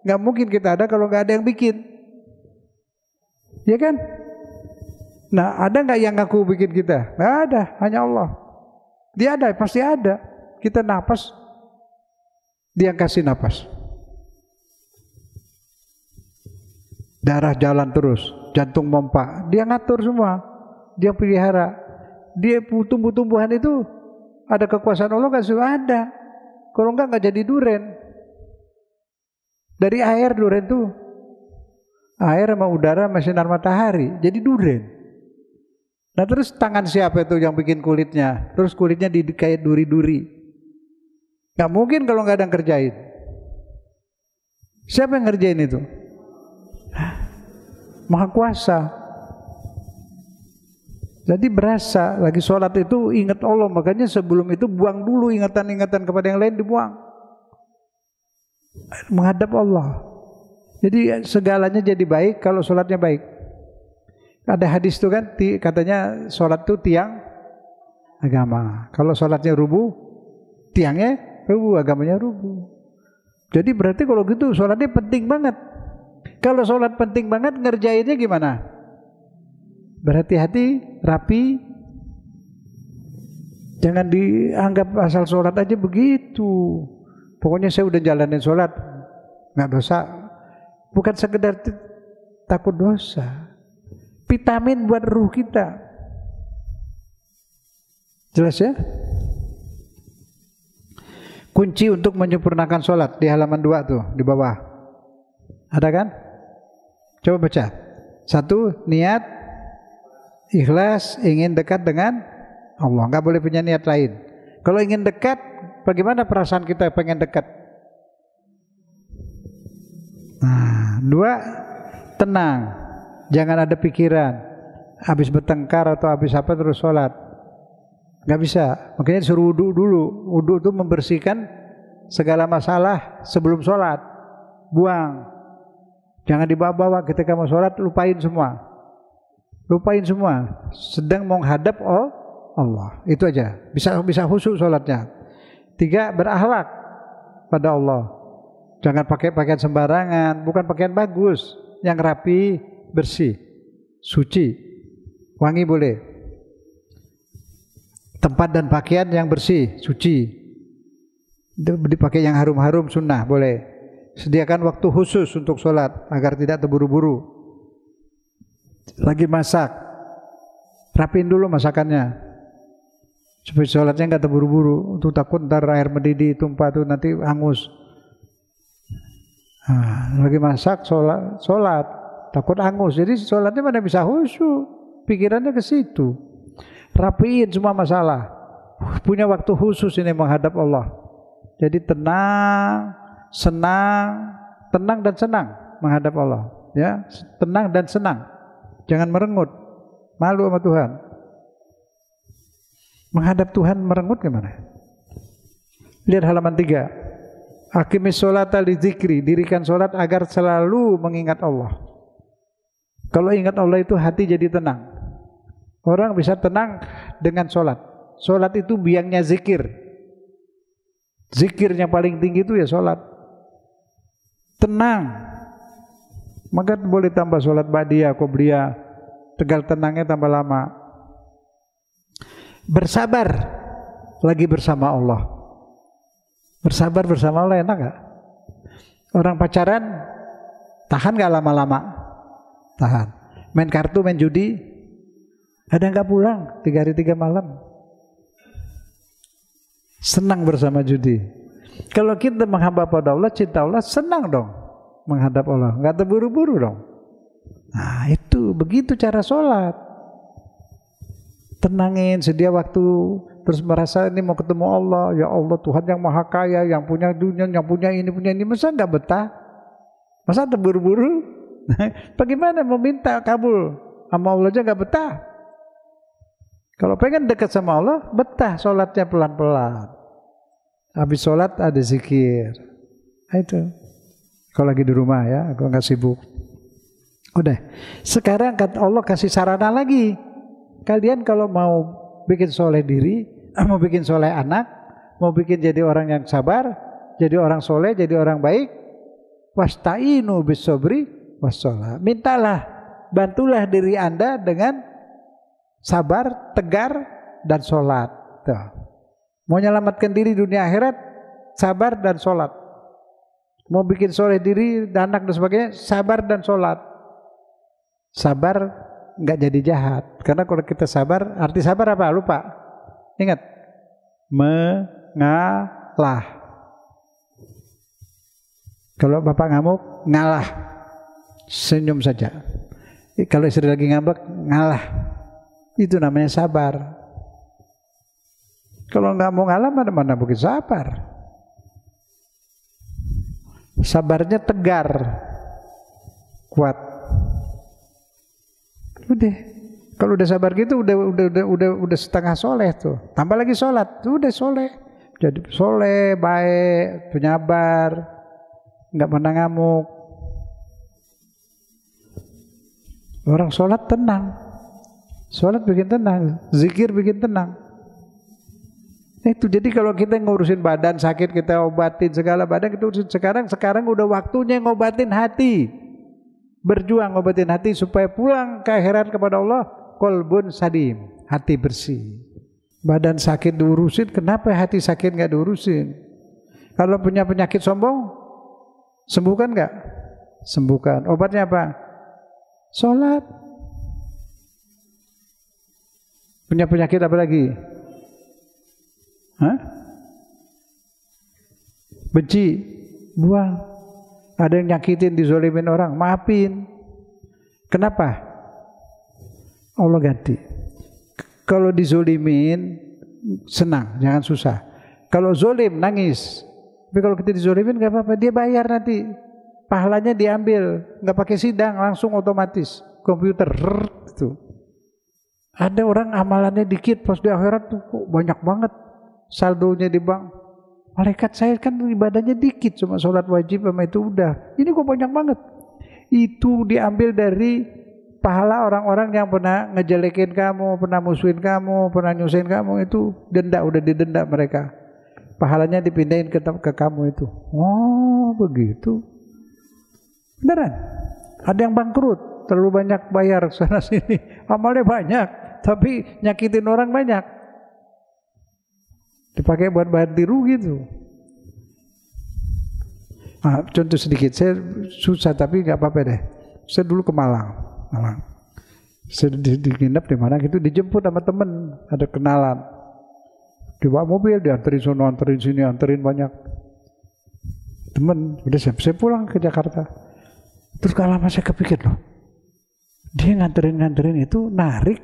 Nggak mungkin kita ada kalau nggak ada yang bikin. Ya kan? Nah, ada nggak yang ngaku bikin kita? Nggak ada, hanya Allah. Dia ada, pasti ada. Kita napas, dia kasih napas. Darah jalan terus, jantung pompa, dia ngatur semua. Dia pelihara. Dia tumbuh-tumbuhan itu ada kekuasaan Allah nggak sih? Ada. Kalau nggak jadi duren. Dari air duren tuh, air sama udara sama sinar matahari, jadi duren. Nah terus tangan siapa itu yang bikin kulitnya? Terus kulitnya kayak duri-duri. Gak mungkin kalau nggak ada yang kerjain. Siapa yang ngerjain itu? Maha Kuasa. Jadi berasa lagi sholat itu ingat Allah, makanya sebelum itu buang dulu ingatan-ingatan kepada yang lain, dibuang. Menghadap Allah. Jadi segalanya jadi baik kalau sholatnya baik. Ada hadis itu kan, katanya sholat itu tiang agama. Kalau sholatnya rubuh, tiangnya rubuh, agamanya rubuh. Jadi berarti kalau gitu sholatnya penting banget. Kalau sholat penting banget, ngerjainnya gimana? Berhati-hati, rapi. Jangan dianggap asal sholat aja begitu. Pokoknya saya udah jalanin sholat, nggak dosa. Bukan sekedar takut dosa. Vitamin buat ruh kita. Jelas ya? Kunci untuk menyempurnakan sholat di halaman 2 tuh, di bawah. Ada kan? Coba baca. 1, niat, ikhlas, ingin dekat dengan Allah. Enggak boleh punya niat lain. Kalau ingin dekat, bagaimana perasaan kita pengen dekat? Nah, 2, tenang. Jangan ada pikiran habis bertengkar atau habis apa terus sholat. Nggak bisa. Makanya disuruh wudu dulu. Wudu itu membersihkan segala masalah sebelum sholat. Buang. Jangan dibawa-bawa ketika mau sholat, lupain semua. Lupain semua. Sedang menghadap Allah. Itu aja. Bisa khusyuk sholatnya. 3, berakhlak pada Allah. Jangan pakai pakaian sembarangan. Bukan pakaian bagus. Yang rapi, bersih, suci, wangi boleh. Tempat dan pakaian yang bersih, suci. Dipakai yang harum-harum sunnah boleh. Sediakan waktu khusus untuk sholat agar tidak terburu-buru. Lagi masak, rapiin dulu masakannya supaya sholatnya nggak terburu-buru. Untuk takut ntar air mendidih tumpah tuh nanti hangus. Nah, lagi masak sholat takut hangus. Jadi sholatnya mana bisa khusyuk, pikirannya ke situ. Rapiin semua masalah. Punya waktu khusus ini menghadap Allah. Jadi tenang, senang, tenang dan senang menghadap Allah. Ya, tenang dan senang. Jangan merengut, malu sama Tuhan. Menghadap Tuhan merengut gimana? Lihat halaman 3. Aqimis sholata li dzikri, dirikan sholat agar selalu mengingat Allah. Kalau ingat Allah itu hati jadi tenang. Orang bisa tenang dengan sholat. Sholat itu biangnya zikir. Zikirnya paling tinggi itu ya sholat. Tenang. Maka boleh tambah sholat ba'diyah, qobliyah. Tegal tenangnya tambah lama. Bersabar lagi bersama Allah. Bersabar bersama Allah enak gak? Orang pacaran tahan gak lama-lama? Tahan. Main kartu, main judi, ada yang gak pulang 3 hari 3 malam. Senang bersama judi. Kalau kita menghamba pada Allah, cinta Allah, senang dong menghadap Allah, gak terburu-buru dong. Nah itu, begitu cara sholat. Tenangin, sedia waktu, terus merasa ini mau ketemu Allah. Ya Allah, Tuhan yang maha kaya, yang punya dunia, yang punya ini, masa gak betah? Masa terburu-buru? Bagaimana mau minta kabul sama Allah aja gak betah? Kalau pengen dekat sama Allah, betah sholatnya pelan-pelan. Habis sholat ada zikir. Nah, itu. Kalau lagi di rumah ya, kalau nggak sibuk. Udah. Sekarang kata Allah kasih sarana lagi. Kalian kalau mau bikin soleh diri, mau bikin soleh anak, mau bikin jadi orang yang sabar, jadi orang soleh, jadi orang baik, wasta'inu bis-sabri was-shalah. Mintalah, bantulah diri Anda dengan sabar, tegar, dan sholat. Tuh. Mau menyelamatkan diri dunia akhirat, sabar dan sholat. Mau bikin soleh diri, anak dan sebagainya, sabar dan sholat. Sabar nggak jadi jahat. Karena kalau kita sabar, arti sabar apa? Lupa. Ingat, mengalah. Kalau bapak ngamuk, ngalah. Senyum saja. Kalau istri lagi ngambek, ngalah. Itu namanya sabar. Kalau nggak mau ngalah, mana mungkin sabar. sabarnya tegar, kuat. Udah, kalau udah sabar gitu udah setengah soleh tuh. Tambah lagi sholat, tuh udah soleh. Jadi soleh, baik, penyabar, nggak pernah ngamuk. Orang sholat tenang, sholat bikin tenang, zikir bikin tenang. Itu jadi kalau kita ngurusin badan sakit kita obatin segala badan kita urusin sekarang udah waktunya ngobatin hati. Berjuang ngobatin hati supaya pulang ke akhirat kepada Allah qalbun sadim, hati bersih. Badan sakit diurusin, kenapa hati sakit nggak diurusin? Kalau punya penyakit sombong, sembuhkan nggak? Sembuhkan. Obatnya apa? Sholat. Punya penyakit apa lagi? Hah? Benci, buang. Ada yang nyakitin, dizolimin orang, maafin. Kenapa? Allah ganti. Kalau dizolimin senang, jangan susah. Kalau zolim nangis. Tapi kalau kita dizolimin nggak apa-apa, dia bayar nanti. Pahalanya diambil, nggak pakai sidang, langsung otomatis komputer. Gitu. Ada orang amalannya dikit, pas di akhirat tuh kok banyak banget saldonya di bank. Malaikat saya kan ibadahnya dikit, cuma sholat wajib sama itu udah. Ini kok banyak banget. Itu diambil dari pahala orang-orang yang pernah ngejelekin kamu, pernah musuhin kamu, pernah nyusahin kamu, itu denda, udah didenda mereka. Pahalanya dipindahin ke kamu itu. Oh begitu. Beneran. Ada yang bangkrut, terlalu banyak bayar sana sini. Amalnya banyak, tapi nyakitin orang banyak. Dipakai buat bayar rugi gitu. Contoh sedikit, saya susah tapi nggak apa-apa deh. Saya dulu ke Malang. Saya diginap di mana gitu, dijemput sama temen, ada kenalan. Dibawa mobil, dianterin sono, anterin sini, anterin banyak. Temen, udah saya pulang ke Jakarta. Terus gak lama saya kepikir loh, dia nganterin itu narik.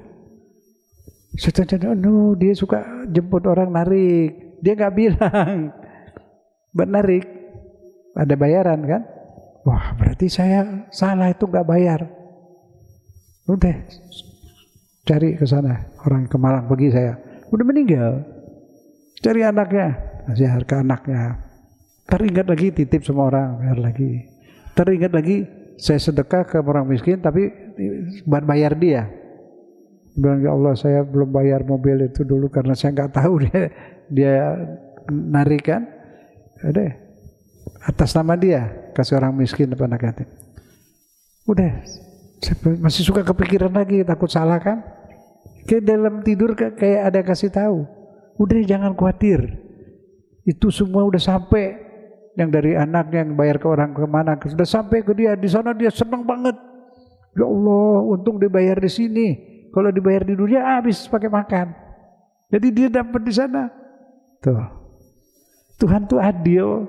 Saya tanya, dia suka jemput orang narik. Dia nggak bilang, narik. Ada bayaran kan? Wah berarti saya salah itu nggak bayar. Udah cari ke sana, orang ke Malang pergi saya. Udah meninggal. Cari anaknya, kasih harga anaknya. Teringat lagi titip sama orang, bayar lagi. Teringat lagi saya sedekah ke orang miskin tapi buat bayar dia. Bilang ya Allah saya belum bayar mobil itu dulu karena saya nggak tahu dia narik kan. Udah atas nama dia kasih orang miskin apa anak yatim. Udah masih suka kepikiran lagi, takut salah kan. Kayak dalam tidur kayak ada kasih tahu. Udah jangan khawatir. Itu semua udah sampai. Yang dari anaknya yang bayar ke orang kemana, sudah sampai ke dia. Di sana dia senang banget. Ya Allah, untung dibayar di sini. Kalau dibayar di dunia habis pakai makan. Jadi dia dapat di sana. Tuh. Tuhan tuh adil.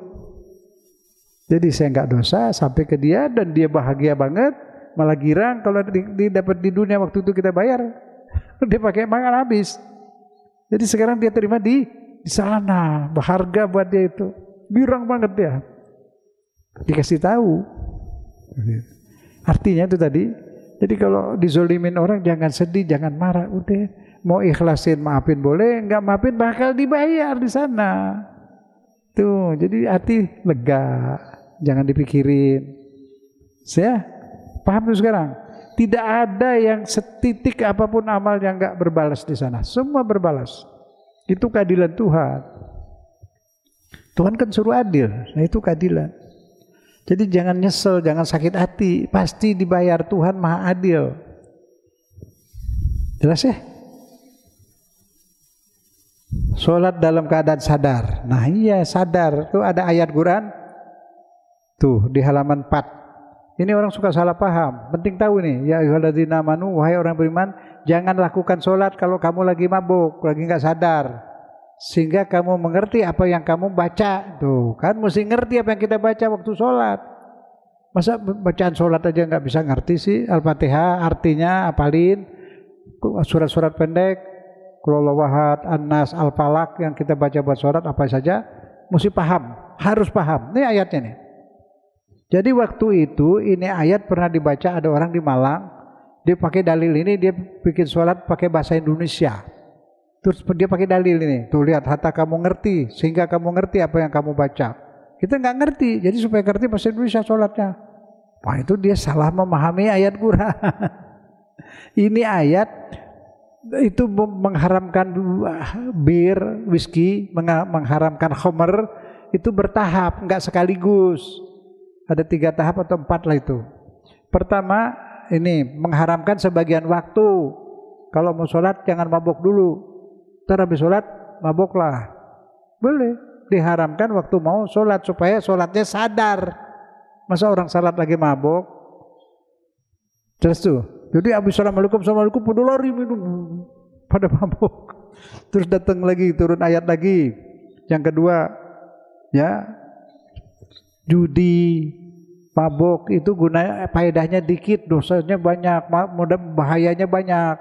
Jadi saya nggak dosa sampai ke dia dan dia bahagia banget. Malah girang kalau dapat di dunia waktu itu kita bayar, dia pakai makan habis. Jadi sekarang dia terima di sana, berharga buat dia itu, girang banget dia. Dikasih tahu. Artinya itu tadi. Jadi kalau dizolimin orang jangan sedih, jangan marah, udah mau ikhlasin maafin boleh, nggak maafin bakal dibayar di sana. Tuh, jadi hati lega, jangan dipikirin. Saya paham tuh sekarang? Tidak ada yang setitik apapun amal yang enggak berbalas di sana. Semua berbalas. Itu keadilan Tuhan. Tuhan kan suruh adil. Nah itu keadilan. Jadi jangan nyesel, jangan sakit hati. Pasti dibayar, Tuhan Maha Adil. Jelas ya? Sholat dalam keadaan sadar. Nah iya sadar. Itu ada ayat Quran. Tuh di halaman 4. Ini orang suka salah paham. Penting tahu nih, ya ayyuhalladzina amanu, wahai orang beriman, jangan lakukan sholat kalau kamu lagi mabuk, lagi nggak sadar, sehingga kamu mengerti apa yang kamu baca. Tuh kan mesti ngerti apa yang kita baca waktu sholat. Masa bacaan sholat aja nggak bisa ngerti sih? Al-Fatihah artinya apalin, surat-surat pendek, Qul huwallahu ahad, An-Nas, Al-Falaq yang kita baca buat sholat apa saja, mesti paham, harus paham. Ini ayatnya nih. Jadi waktu itu ini ayat pernah dibaca ada orang di Malang, dia pakai dalil ini, dia bikin sholat pakai bahasa Indonesia. Terus dia pakai dalil ini, tuh lihat hatta kamu ngerti, sehingga kamu ngerti apa yang kamu baca. Kita nggak ngerti, jadi supaya ngerti bahasa Indonesia sholatnya. Wah itu dia salah memahami ayat Quran. Ini ayat itu mengharamkan bir, whisky, mengharamkan khamr itu bertahap, nggak sekaligus. Ada 3 tahap atau 4 lah itu. Pertama ini mengharamkan sebagian waktu. Kalau mau sholat jangan mabuk dulu. Ntar habis sholat mabuklah. Boleh. Diharamkan waktu mau sholat supaya sholatnya sadar. Masa orang salat lagi mabuk? Jelas tuh. Jadi habis assalamualaikum pada lari minum, pada mabuk. Terus datang lagi turun ayat lagi. Yang kedua, ya judi, mabuk itu guna faedahnya dikit, dosanya banyak, bahayanya banyak.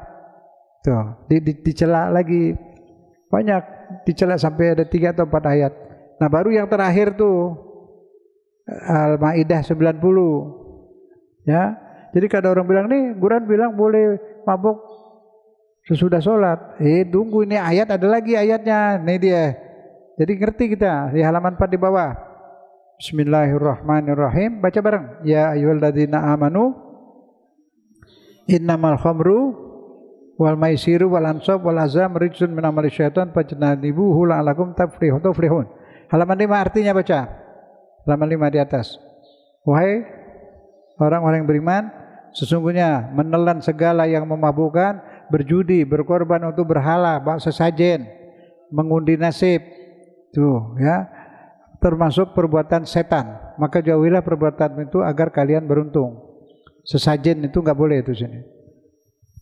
Tuh, dicela lagi. Banyak dicela sampai ada 3 atau 4 ayat. Nah, baru yang terakhir tuh Al-Maidah 90. Ya. Jadi kalau orang bilang nih, Quran bilang boleh mabuk sesudah sholat. Tunggu ini ayat ada lagi ayatnya. Nih dia. Jadi ngerti kita di halaman 4 di bawah. Bismillahirrahmanirrahim. Baca bareng. Ya ayyuhalladzina amanu innamal khamru wal maisiru wal ansab wal azlam rijsun min amali syaitan fajtanibuhu la'allakum tuflihun. Halaman 5 artinya baca. Halaman 5 di atas. Wahai orang-orang yang beriman, sesungguhnya menelan segala yang memabukkan, berjudi, berkorban untuk berhala, sesajen, mengundi nasib, tuh ya, termasuk perbuatan setan. Maka jauhilah perbuatan itu agar kalian beruntung. Sesajen itu nggak boleh itu sini.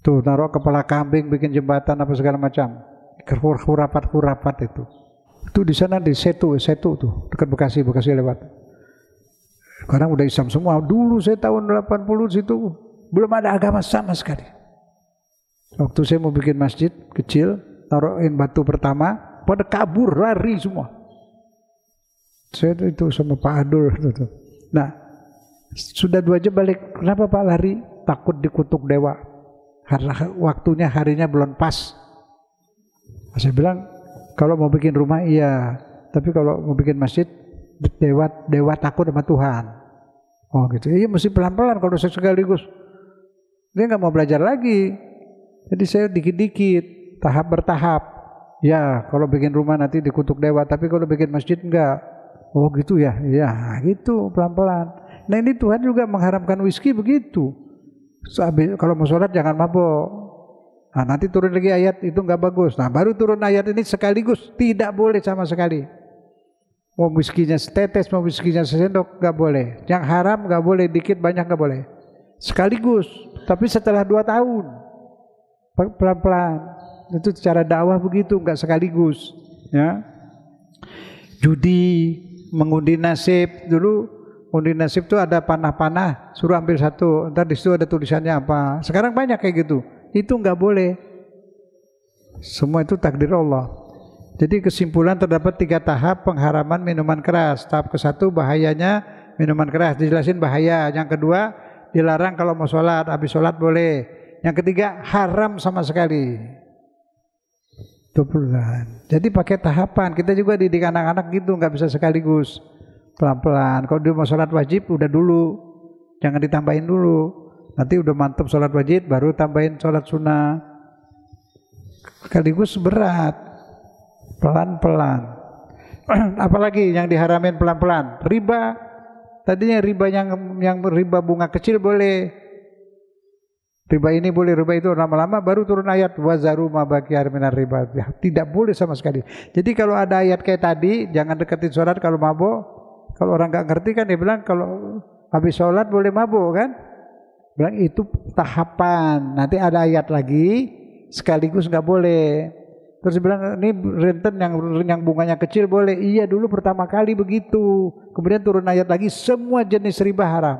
Tuh naruh kepala kambing, bikin jembatan apa segala macam, hurapat itu. Itu di sana di Setu tuh dekat Bekasi lewat. Sekarang udah Islam semua. Dulu saya tahun 80 situ belum ada agama sama sekali. Waktu saya mau bikin masjid kecil, taruhin batu pertama, pada kabur lari semua. Saya itu sama Pak Adul itu. Nah, sudah 2 jam balik. Kenapa Pak lari? Takut dikutuk dewa. Waktunya harinya belum pas. Saya bilang kalau mau bikin rumah iya, tapi kalau mau bikin masjid dewa takut sama Tuhan. Oh gitu. Iya mesti pelan-pelan kalau saya sekaligus. Dia nggak mau belajar lagi. Jadi saya dikit-dikit, tahap bertahap. Ya kalau bikin rumah nanti dikutuk dewa, tapi kalau bikin masjid enggak. Oh gitu ya. Ya gitu pelan-pelan. Nah ini Tuhan juga mengharamkan whisky begitu. Kalau mau sholat jangan mabuk. Nah nanti turun lagi ayat itu nggak bagus. Nah baru turun ayat ini sekaligus tidak boleh sama sekali. Mau whisky-nya setetes, mau whisky-nya sesendok nggak boleh. Yang haram nggak boleh, dikit banyak nggak boleh. Sekaligus. Tapi setelah 2 tahun, pelan-pelan. Itu cara dakwah begitu, nggak sekaligus. Ya. Judi, mengundi nasib dulu. Undi nasib itu ada panah-panah, suruh ambil 1. Ntar di situ ada tulisannya apa. Sekarang banyak kayak gitu. Itu nggak boleh. Semua itu takdir Allah. Jadi kesimpulan terdapat 3 tahap pengharaman minuman keras. Tahap ke-1 bahayanya minuman keras, dijelasin bahaya. Yang kedua dilarang kalau mau sholat, habis sholat boleh. Yang ketiga haram sama sekali. 20. Jadi pakai tahapan. Kita juga didik anak-anak gitu, nggak bisa sekaligus. Pelan-pelan. Kalau dia mau sholat wajib udah dulu, jangan ditambahin dulu. Nanti udah mantap sholat wajib baru tambahin sholat sunnah. Sekaligus berat, pelan-pelan. Apalagi yang diharamin pelan-pelan? Riba. Tadinya riba yang riba bunga kecil boleh. Riba ini boleh, riba itu lama-lama baru turun ayat wazaru ma baqiya minar riba. Tidak boleh sama sekali. Jadi kalau ada ayat kayak tadi, jangan deketin sholat kalau mabuk. Kalau orang nggak ngerti kan dia bilang kalau habis sholat boleh mabuk kan? Bilang itu tahapan. Nanti ada ayat lagi sekaligus nggak boleh. Terus dia bilang ini renten yang bunganya kecil boleh. Iya dulu pertama kali begitu. Kemudian turun ayat lagi semua jenis riba haram.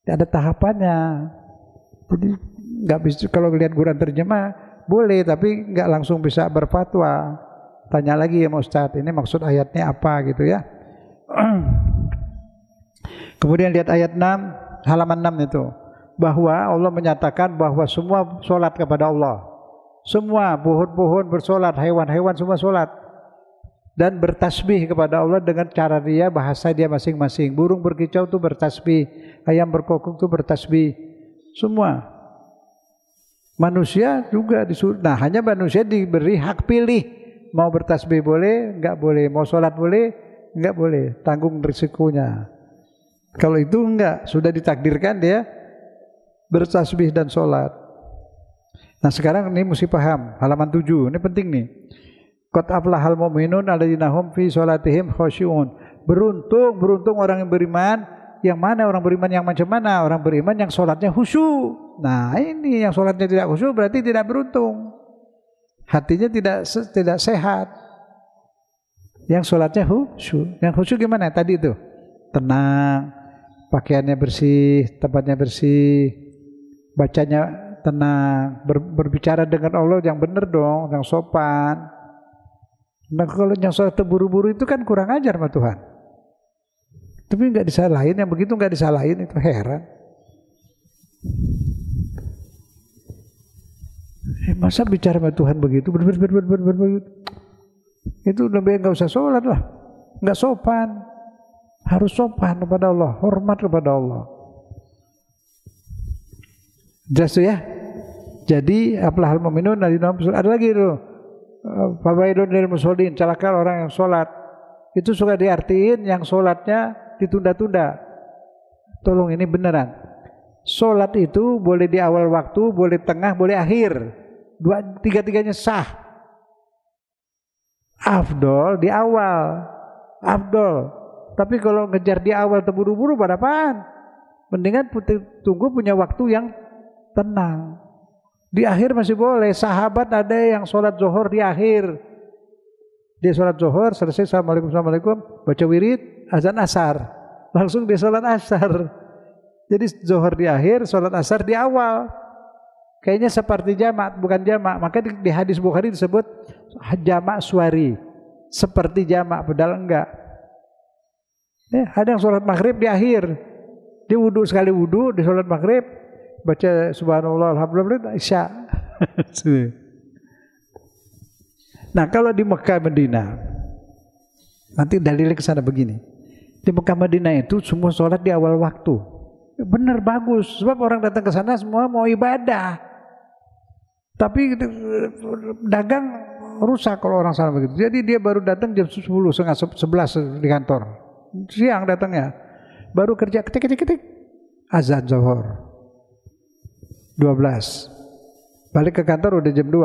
Ada tahapannya. Jadi nggak bisa kalau lihat Quran terjemah boleh tapi nggak langsung bisa berfatwa. Tanya lagi ya Ustaz, ini maksud ayatnya apa gitu ya? Kemudian lihat ayat 6, halaman 6 itu. Bahwa Allah menyatakan bahwa semua sholat kepada Allah. Semua pohon-pohon bersolat, hewan-hewan semua sholat. Dan bertasbih kepada Allah dengan cara dia, bahasa dia masing-masing. Burung berkicau itu bertasbih, ayam berkokok itu bertasbih. Semua. Manusia juga disuruh. Nah, hanya manusia diberi hak pilih. Mau bertasbih boleh, enggak boleh. Mau sholat boleh, enggak boleh. Tanggung risikonya. Kalau itu enggak, sudah ditakdirkan dia bertasbih dan sholat. Nah sekarang ini mesti paham, halaman 7, ini penting nih. Qad aflahal mu'minun alladzina hum fi sholatihim khashi'un. Beruntung orang yang beriman. Yang mana orang beriman yang macam mana? Orang beriman yang sholatnya khusyuk. Nah ini yang sholatnya tidak khusyuk berarti tidak beruntung. Hatinya tidak sehat. Yang sholatnya khusyuk. Yang khusyuk gimana? Tadi itu tenang, pakaiannya bersih, tempatnya bersih, bacanya tenang, berbicara dengan Allah yang benar dong, yang sopan. Nah kalau yang sholat terburu-buru itu kan kurang ajar sama Tuhan. Tapi nggak disalahin, yang begitu nggak disalahin, itu heran. Masa bicara sama Tuhan begitu, itu lebih nggak usah sholat lah, nggak sopan. Harus sopan kepada Allah, hormat kepada Allah. Jelas tuh ya. Jadi aflahal mu'minun alladzina hum. Ada lagi tuh. Fawailun lil musallin, celaka orang yang sholat. Itu suka diartiin yang sholatnya ditunda-tunda. Tolong ini beneran. Sholat itu boleh di awal waktu, boleh tengah, boleh akhir. Tiga-tiganya sah. Afdol di awal. Afdol. Tapi kalau ngejar di awal terburu-buru pada apaan? Mendingan tunggu punya waktu yang tenang. Di akhir masih boleh. Sahabat ada yang sholat zuhur di akhir. Dia sholat zuhur, selesai assalamualaikum, baca wirid, azan asar. Langsung dia sholat asar. Jadi zuhur di akhir, sholat asar di awal. Kayaknya seperti jamak, bukan jamak. Maka di hadis Bukhari disebut jamak suari. Seperti jamak, padahal enggak. Ada yang sholat maghrib di akhir. Dia wudhu sekali wudhu, di sholat maghrib baca subhanallah alhamdulillah isya. Nah kalau di Mekah Madinah, nanti dalilnya ke sana begini. Di Mekah Madinah itu semua sholat di awal waktu. Benar bagus, sebab orang datang ke sana semua mau ibadah. Tapi dagang rusak kalau orang sana begitu. Jadi dia baru datang jam 10, setengah 11 di kantor. Siang datangnya, baru kerja ketik azan zuhur 12, balik ke kantor udah jam 2,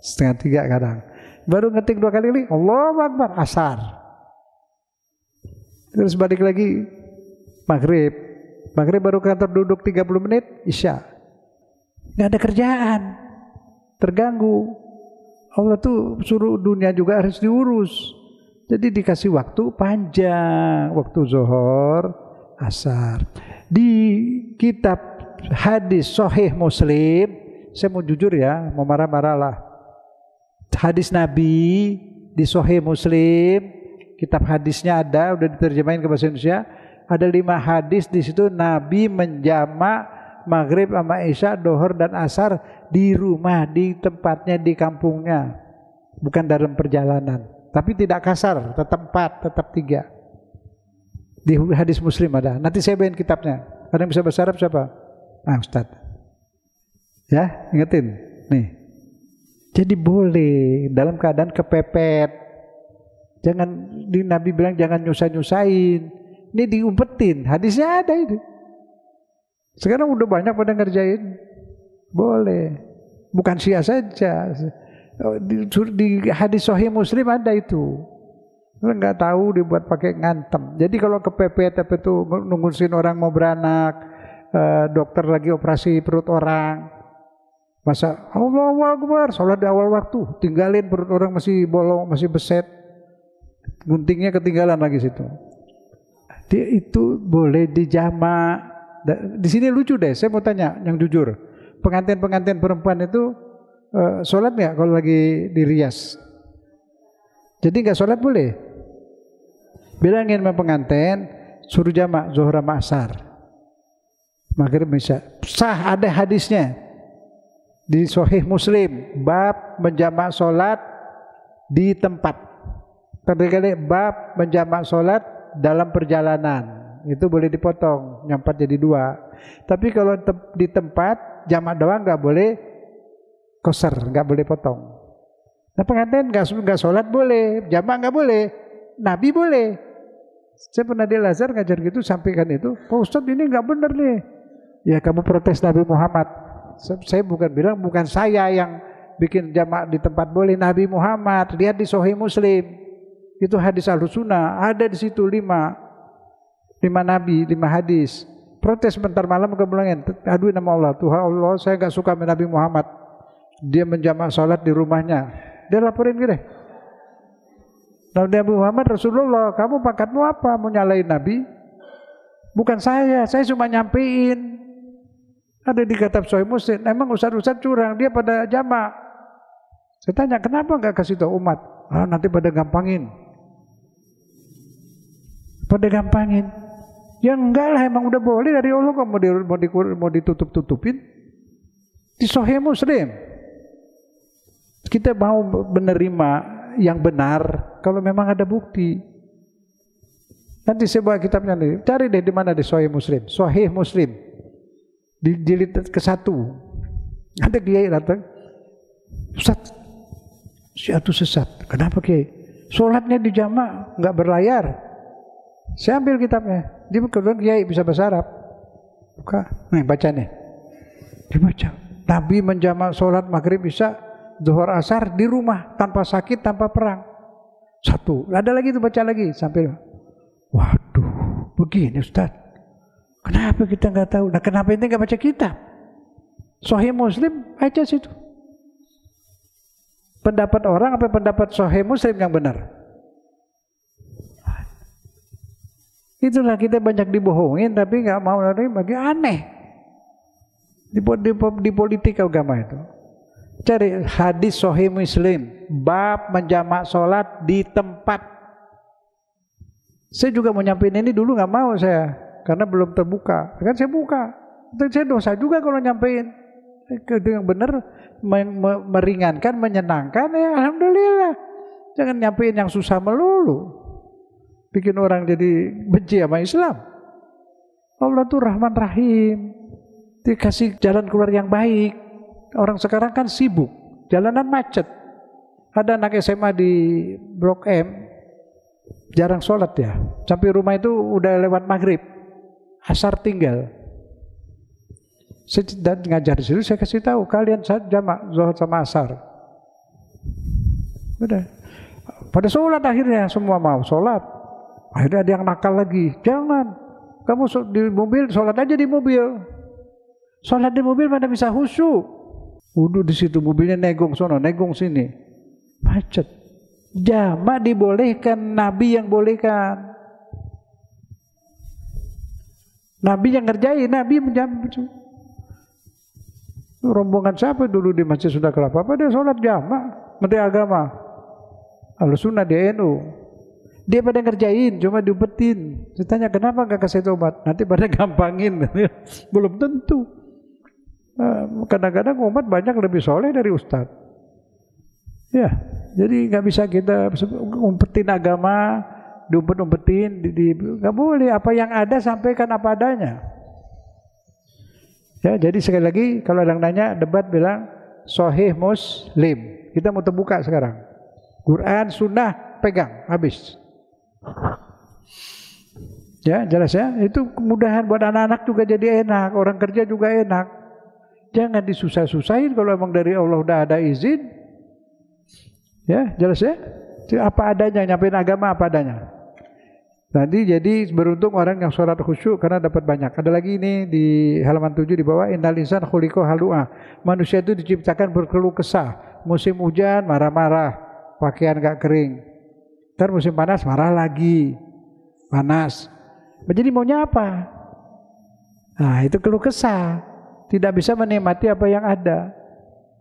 setengah 3 kadang, baru ngetik 2 kali Allahu Akbar asar, terus balik lagi maghrib baru ke kantor duduk 30 menit isya, nggak ada kerjaan, terganggu. Allah tuh suruh dunia juga harus diurus. Jadi dikasih waktu panjang, waktu zuhur, asar. Di kitab hadis Sahih Muslim, saya mau jujur ya, mau marah-marah lah. Hadis Nabi di Sahih Muslim, kitab hadisnya ada, udah diterjemahin ke bahasa Indonesia. Ada 5 hadis di situ Nabi menjamak maghrib sama isya, zuhur dan asar di rumah, di tempatnya, di kampungnya, bukan dalam perjalanan. Tapi tidak kasar, tetap 4, tetap 3. Di hadis Muslim ada. Nanti saya bawain kitabnya. Ada yang bisa bahasa Arab siapa? Ustaz. Ya, ingetin. Nih. Jadi boleh dalam keadaan kepepet. Jangan, di Nabi bilang jangan nyusah-nyusahin. Ini diumpetin. Hadisnya ada itu. Sekarang udah banyak pada ngerjain. Boleh. Bukan Syiah saja. Di hadis Sahih Muslim ada itu. Enggak tahu dibuat pakai ngantem. Jadi kalau kepepet apa itu nungguin orang mau beranak, dokter lagi operasi perut orang, masa Allahu Akbar sholat di awal waktu, tinggalin perut orang masih bolong, masih beset, guntingnya ketinggalan lagi situ. Dia itu boleh dijamak. Di sini lucu deh. Saya mau tanya yang jujur, pengantin-pengantin perempuan itu sholat nggak kalau lagi di rias? Jadi nggak sholat boleh? Bilangin sama pengantin, suruh jamak zuhur sama asar. Maghrib bisa. Sah, ada hadisnya di Sahih Muslim, bab menjamak sholat di tempat. Kali-kali bab menjamak sholat dalam perjalanan. Itu boleh dipotong, nyampat jadi 2. Tapi kalau di tempat jamak doang nggak boleh koser, nggak boleh potong. Nah pengantin nggak sholat boleh, jamak nggak boleh, Nabi boleh. Saya pernah di Al-Azhar ngajar gitu, sampaikan itu, Pak Ustadz ini nggak benar nih. Ya kamu protes Nabi Muhammad. Saya bukan bilang, bukan saya yang bikin jamak di tempat boleh, Nabi Muhammad. Lihat di Sahih Muslim, itu hadis Ahlussunnah, ada di situ 5 Nabi, 5 hadis. Protes bentar malam kemulangan, aduh nama Allah, Tuhan Allah, saya nggak suka sama Nabi Muhammad. Dia menjamak sholat di rumahnya. Dia laporin gini, Nabi Muhammad Rasulullah, kamu pangkatmu apa? Mau nyalain Nabi? Bukan saya cuma nyampein. Ada di kitab Sahih Muslim, emang ustaz-ustaz curang, dia pada jamak. Saya tanya, kenapa nggak kasih tahu umat? Nanti pada gampangin. Ya enggak lah, emang udah boleh dari Allah, kok mau ditutup-tutupin. Di Sahih Muslim. Kita mau menerima yang benar kalau memang ada bukti. Nanti saya bawa kitabnya nih. Cari deh di mana di Sahih Muslim. Sahih Muslim. Di jilid ke-1. Ada kiai datang. Ustaz, si atu sesat. Kenapa kiai? Sholatnya di jamaah, nggak berlayar. Saya ambil kitabnya. Dia kebetulan kiai bisa bahasa Arab. Buka. Nih baca nih. Dibaca. Nabi menjamak sholat maghrib bisa zuhur asar di rumah tanpa sakit, tanpa perang. 1. Ada lagi itu, baca lagi sampai. Waduh, begini Ustaz. Kenapa kita nggak tahu? Nah kenapa ini nggak baca kitab? Sahih Muslim aja situ. Pendapat orang apa pendapat Sahih Muslim yang benar? Itulah kita banyak dibohongin tapi nggak mau nerima, aneh. Di politik agama itu. Cari hadis Sahih Muslim, bab menjamak sholat di tempat. Saya juga mau nyampein ini dulu, nggak mau saya, karena belum terbuka. Kan saya buka, saya dosa juga kalau nyampein. Yang benar meringankan, menyenangkan, ya alhamdulillah. Jangan nyampein yang susah melulu, bikin orang jadi benci sama Islam. Allah tuh Rahman Rahim, dikasih jalan keluar yang baik. Orang sekarang kan sibuk, jalanan macet. Ada anak SMA di Blok M, jarang sholat ya. Sampai rumah itu udah lewat maghrib, asar tinggal. Saya dan ngajar di situ, saya kasih tahu kalian jamak zuhur sama asar. Udah, pada sholat akhirnya semua mau sholat. Akhirnya ada yang nakal lagi, jangan. Kamu di mobil sholat aja di mobil. Sholat di mobil mana bisa khusyuk. Wudhu di situ, mobilnya negong sono, negong sini, macet. Jamak dibolehkan, Nabi yang bolehkan. Nabi yang ngerjain, Nabi menjamak. Rombongan siapa dulu di Masjid Sunda Kelapa? Apa dia sholat jamak? Menteri Agama, Ahlussunnah di NU. Dia pada ngerjain, cuma diumpetin. Saya tanya kenapa nggak kasih tobat? Nanti pada gampangin. Belum tentu. Kadang-kadang umat banyak lebih soleh dari ustaz. Ya, jadi nggak bisa kita umpetin agama, diumpet-umpetin, nggak boleh. Apa yang ada sampaikan apa adanya. Ya, jadi sekali lagi kalau ada yang nanya debat bilang Sahih Muslim. Kita mau terbuka sekarang. Quran, Sunnah, pegang, habis. Ya, jelas ya. Itu kemudahan buat anak-anak juga jadi enak, orang kerja juga enak. Jangan disusah-susahin kalau emang dari Allah udah ada izin. Ya, jelas ya? Apa adanya, nyampein agama apa adanya. Tadi jadi beruntung orang yang sholat khusyuk karena dapat banyak. Ada lagi ini di halaman 7 di bawah, innal insana khuliqa halu'a. Manusia itu diciptakan berkeluh kesah. Musim hujan marah-marah, pakaian gak kering. Ntar musim panas marah lagi, panas. Jadi maunya apa? Nah itu keluh kesah. Tidak bisa menikmati apa yang ada,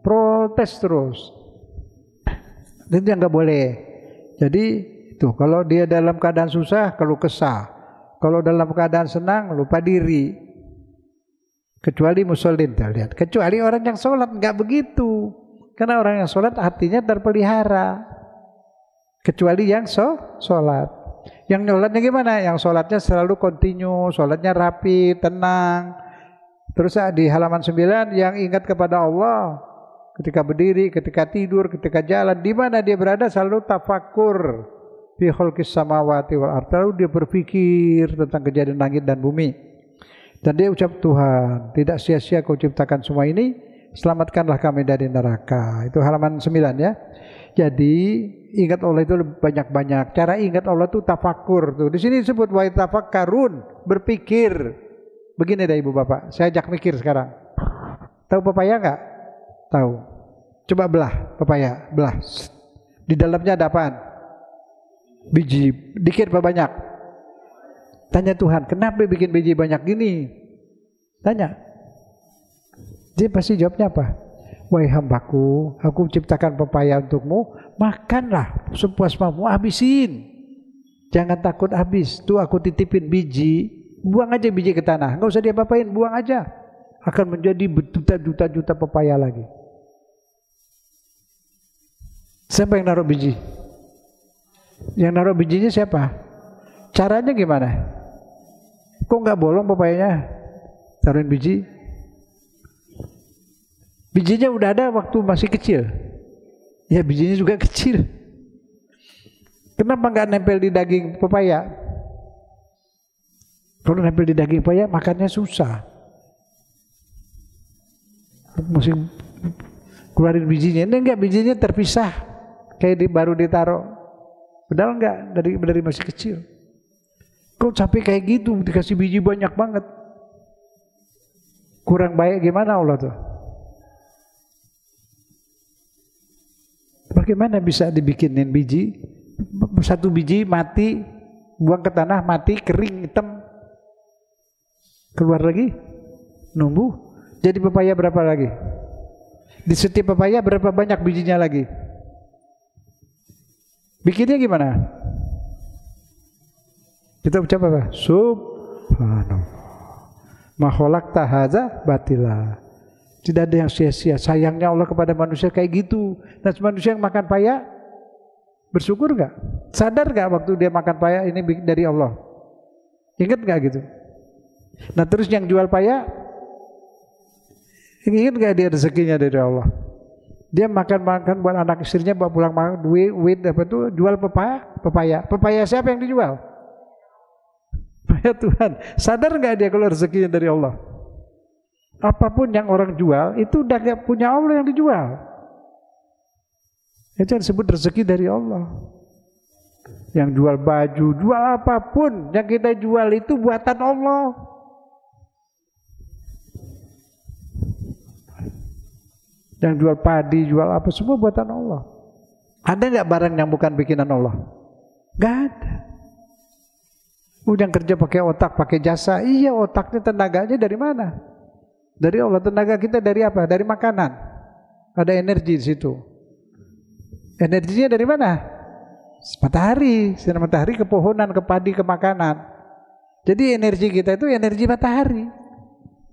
protes terus. Itu yang nggak boleh. Jadi itu kalau dia dalam keadaan susah keluh kesah, Kalau dalam keadaan senang lupa diri. Kecuali musallin, lihat. Kecuali orang yang sholat nggak begitu. Karena orang yang sholat hatinya terpelihara. Kecuali yang sholat. Yang sholatnya gimana? Yang sholatnya selalu kontinu, sholatnya rapi, tenang. Terus di halaman 9 yang ingat kepada Allah ketika berdiri, ketika tidur, ketika jalan, di mana dia berada selalu tafakur fi khalqis samawati wal ardh. Lalu dia berpikir tentang kejadian langit dan bumi. Dan dia ucap, Tuhan, tidak sia-sia Kau ciptakan semua ini, selamatkanlah kami dari neraka. Itu halaman 9 ya. Jadi ingat Allah itu banyak-banyak. Cara ingat Allah itu tafakur tuh. Di sini disebut wa tafakkarun, berpikir. Begini deh ibu bapak, saya ajak mikir sekarang. Tahu pepaya enggak? Tahu. Coba belah pepaya, belah. Di dalamnya ada apaan? Biji, dikit apa banyak? Tanya Tuhan, kenapa bikin biji banyak gini? Tanya. Dia pasti jawabnya apa? Wahai hambaku, aku ciptakan pepaya untukmu, makanlah sepuas mampu, habisin. Jangan takut habis. Tuh aku titipin biji. Buang aja biji ke tanah, nggak usah diapa-apain, buang aja. Akan menjadi juta-juta pepaya lagi. Siapa yang naruh biji? Yang naruh bijinya siapa? Caranya gimana? Kok nggak bolong pepayanya? Taruhin biji. Bijinya udah ada waktu masih kecil. Ya bijinya juga kecil. Kenapa nggak nempel di daging pepaya? Kalau nempel di daging pepaya makannya susah. Mesti keluarin bijinya. Ini enggak, bijinya terpisah. Kayak baru ditaruh. Padahal enggak, dari masih kecil. Kok sampai kayak gitu dikasih biji banyak banget. Kurang baik gimana Allah tuh? Bagaimana bisa dibikinin biji? Satu biji mati, buang ke tanah, mati, kering, hitam. Keluar lagi, numbuh. Jadi pepaya berapa lagi? Di setiap pepaya berapa banyak bijinya lagi? Bikinnya gimana? Kita ucap apa? Subhanallah. Ma khalaqta hadza batila. Tidak ada yang sia-sia. Sayangnya Allah kepada manusia kayak gitu. Dan manusia yang makan paya bersyukur enggak? Sadar enggak waktu dia makan paya ini dari Allah? Ingat enggak gitu? Nah terus yang jual paya, ingat gak dia rezekinya dari Allah? Dia makan buat anak istrinya, bawa pulang makan duit apa tuh, jual pepaya. Pepaya siapa yang dijual? Pepaya Tuhan. Sadar gak dia kalau rezekinya dari Allah? Apapun yang orang jual itu udah gak punya Allah yang dijual. Itu yang disebut rezeki dari Allah. Yang jual baju, jual apapun yang kita jual itu buatan Allah. Yang jual padi, jual apa, semua buatan Allah. Ada nggak barang yang bukan bikinan Allah? Nggak ada. Udah kerja pakai otak, pakai jasa. Iya, otaknya, tenaganya dari mana? Dari Allah. Tenaga kita dari apa? Dari makanan. Ada energi di situ. Energinya dari mana? Matahari. Sinar matahari ke pohonan, ke padi, ke makanan. Jadi energi kita itu energi matahari.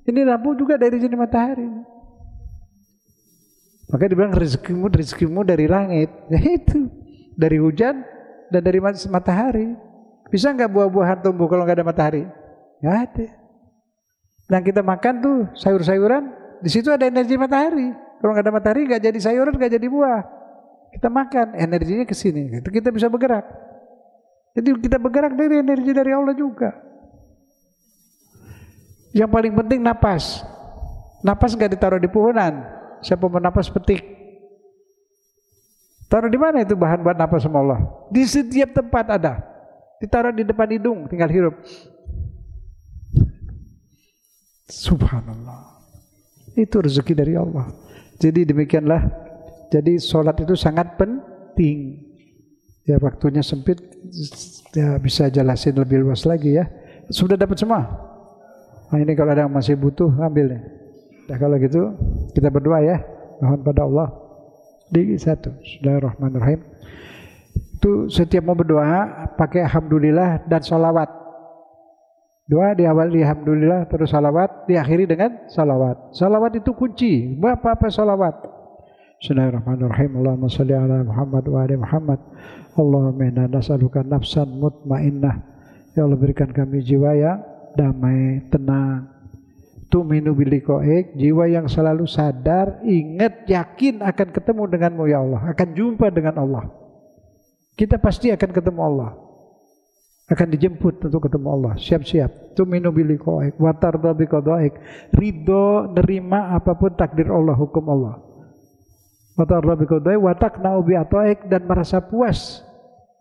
Ini lampu juga dari jenis matahari. Maka dibilang rezekimu dari langit. Ya itu, dari hujan dan dari matahari. Bisa nggak buah-buahan tumbuh kalau nggak ada matahari? Nggak ada. Yang kita makan tuh sayur-sayuran, di situ ada energi matahari. Kalau nggak ada matahari nggak jadi sayuran, nggak jadi buah. Kita makan, energinya ke sini. Itu kita bisa bergerak. Jadi kita bergerak dari energi dari Allah juga. Yang paling penting napas. Napas nggak ditaruh di pohonan. Siapa mau napas petik? Taruh di mana itu bahan buat napas sama Allah? Di setiap tempat ada. Ditaruh di depan hidung, tinggal hirup. Subhanallah. Itu rezeki dari Allah. Jadi demikianlah. Jadi sholat itu sangat penting. Ya waktunya sempit. Ya bisa jelasin lebih luas lagi ya. Sudah dapat semua? Nah ini kalau ada yang masih butuh, ambil nih. Nah kalau gitu kita berdoa ya, mohon pada Allah. Di satu, Bismillahirrahmanirrahim. Itu setiap mau berdoa pakai alhamdulillah dan sholawat. Doa diawali alhamdulillah, terus salawat, diakhiri dengan salawat. Salawat itu kunci. Apa salawat? Bismillahirrahmanirrahim. Allahumma sholli ala Muhammad wa ali Muhammad. Allahumma inna nas'aluka nafsan mutmainnah. Ya Allah, berikan kami jiwa yang damai, tenang. Tu'minu biliqa'ik, jiwa yang selalu sadar, ingat, yakin akan ketemu denganmu ya Allah, akan jumpa dengan Allah. Kita pasti akan ketemu Allah, akan dijemput untuk ketemu Allah. Siap-siap. Tu'minu biliqa'ik wa tarda biqada'ik, ridho nerima apapun takdir Allah, hukum Allah. Wa tarda biqada'ik wa taqna'u bi'ata'ik, dan merasa puas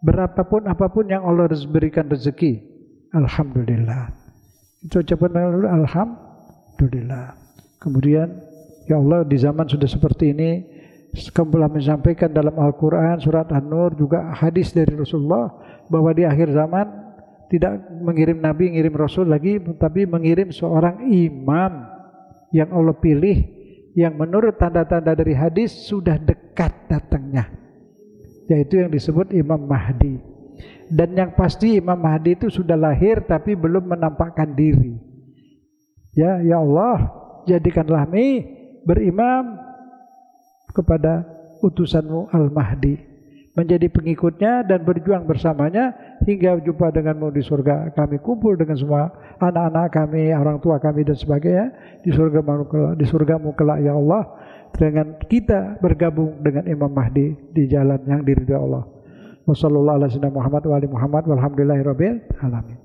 berapapun apapun yang Allah berikan rezeki. Alhamdulillah. Itu ucapan alhamdulillah. Kemudian, ya Allah, di zaman sudah seperti ini, kamu telah menyampaikan dalam Al-Quran, surat An-Nur, juga hadis dari Rasulullah, bahwa di akhir zaman tidak mengirim Nabi, mengirim Rasul lagi, tapi mengirim seorang imam yang Allah pilih, yang menurut tanda-tanda dari hadis sudah dekat datangnya, yaitu yang disebut Imam Mahdi. Dan yang pasti Imam Mahdi itu sudah lahir tapi belum menampakkan diri. Ya Allah, jadikanlah kami berimam kepada utusanmu Al-Mahdi, menjadi pengikutnya dan berjuang bersamanya hingga jumpa denganmu di surga. Kami kumpul dengan semua anak-anak kami, orang tua kami dan sebagainya di surgamu kelak ya Allah, dengan kita bergabung dengan Imam Mahdi di jalan yang diridhai Allah. Wassallallahu ala sayyidina Muhammad wa ali Muhammad walhamdulillahirabbil alamin.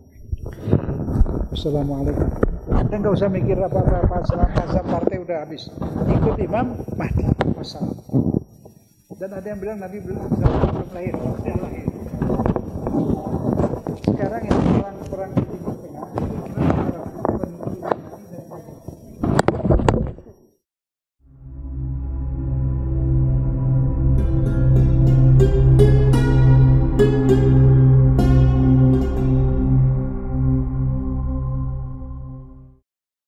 Assalamualaikum. Anda nggak usah mikir apa-apa, pasal partai udah habis. Ikut Imam Mahdi. Wassalam. Dan ada yang bilang Nabi belum lahir. Sudah lahir. Sekarang yang perang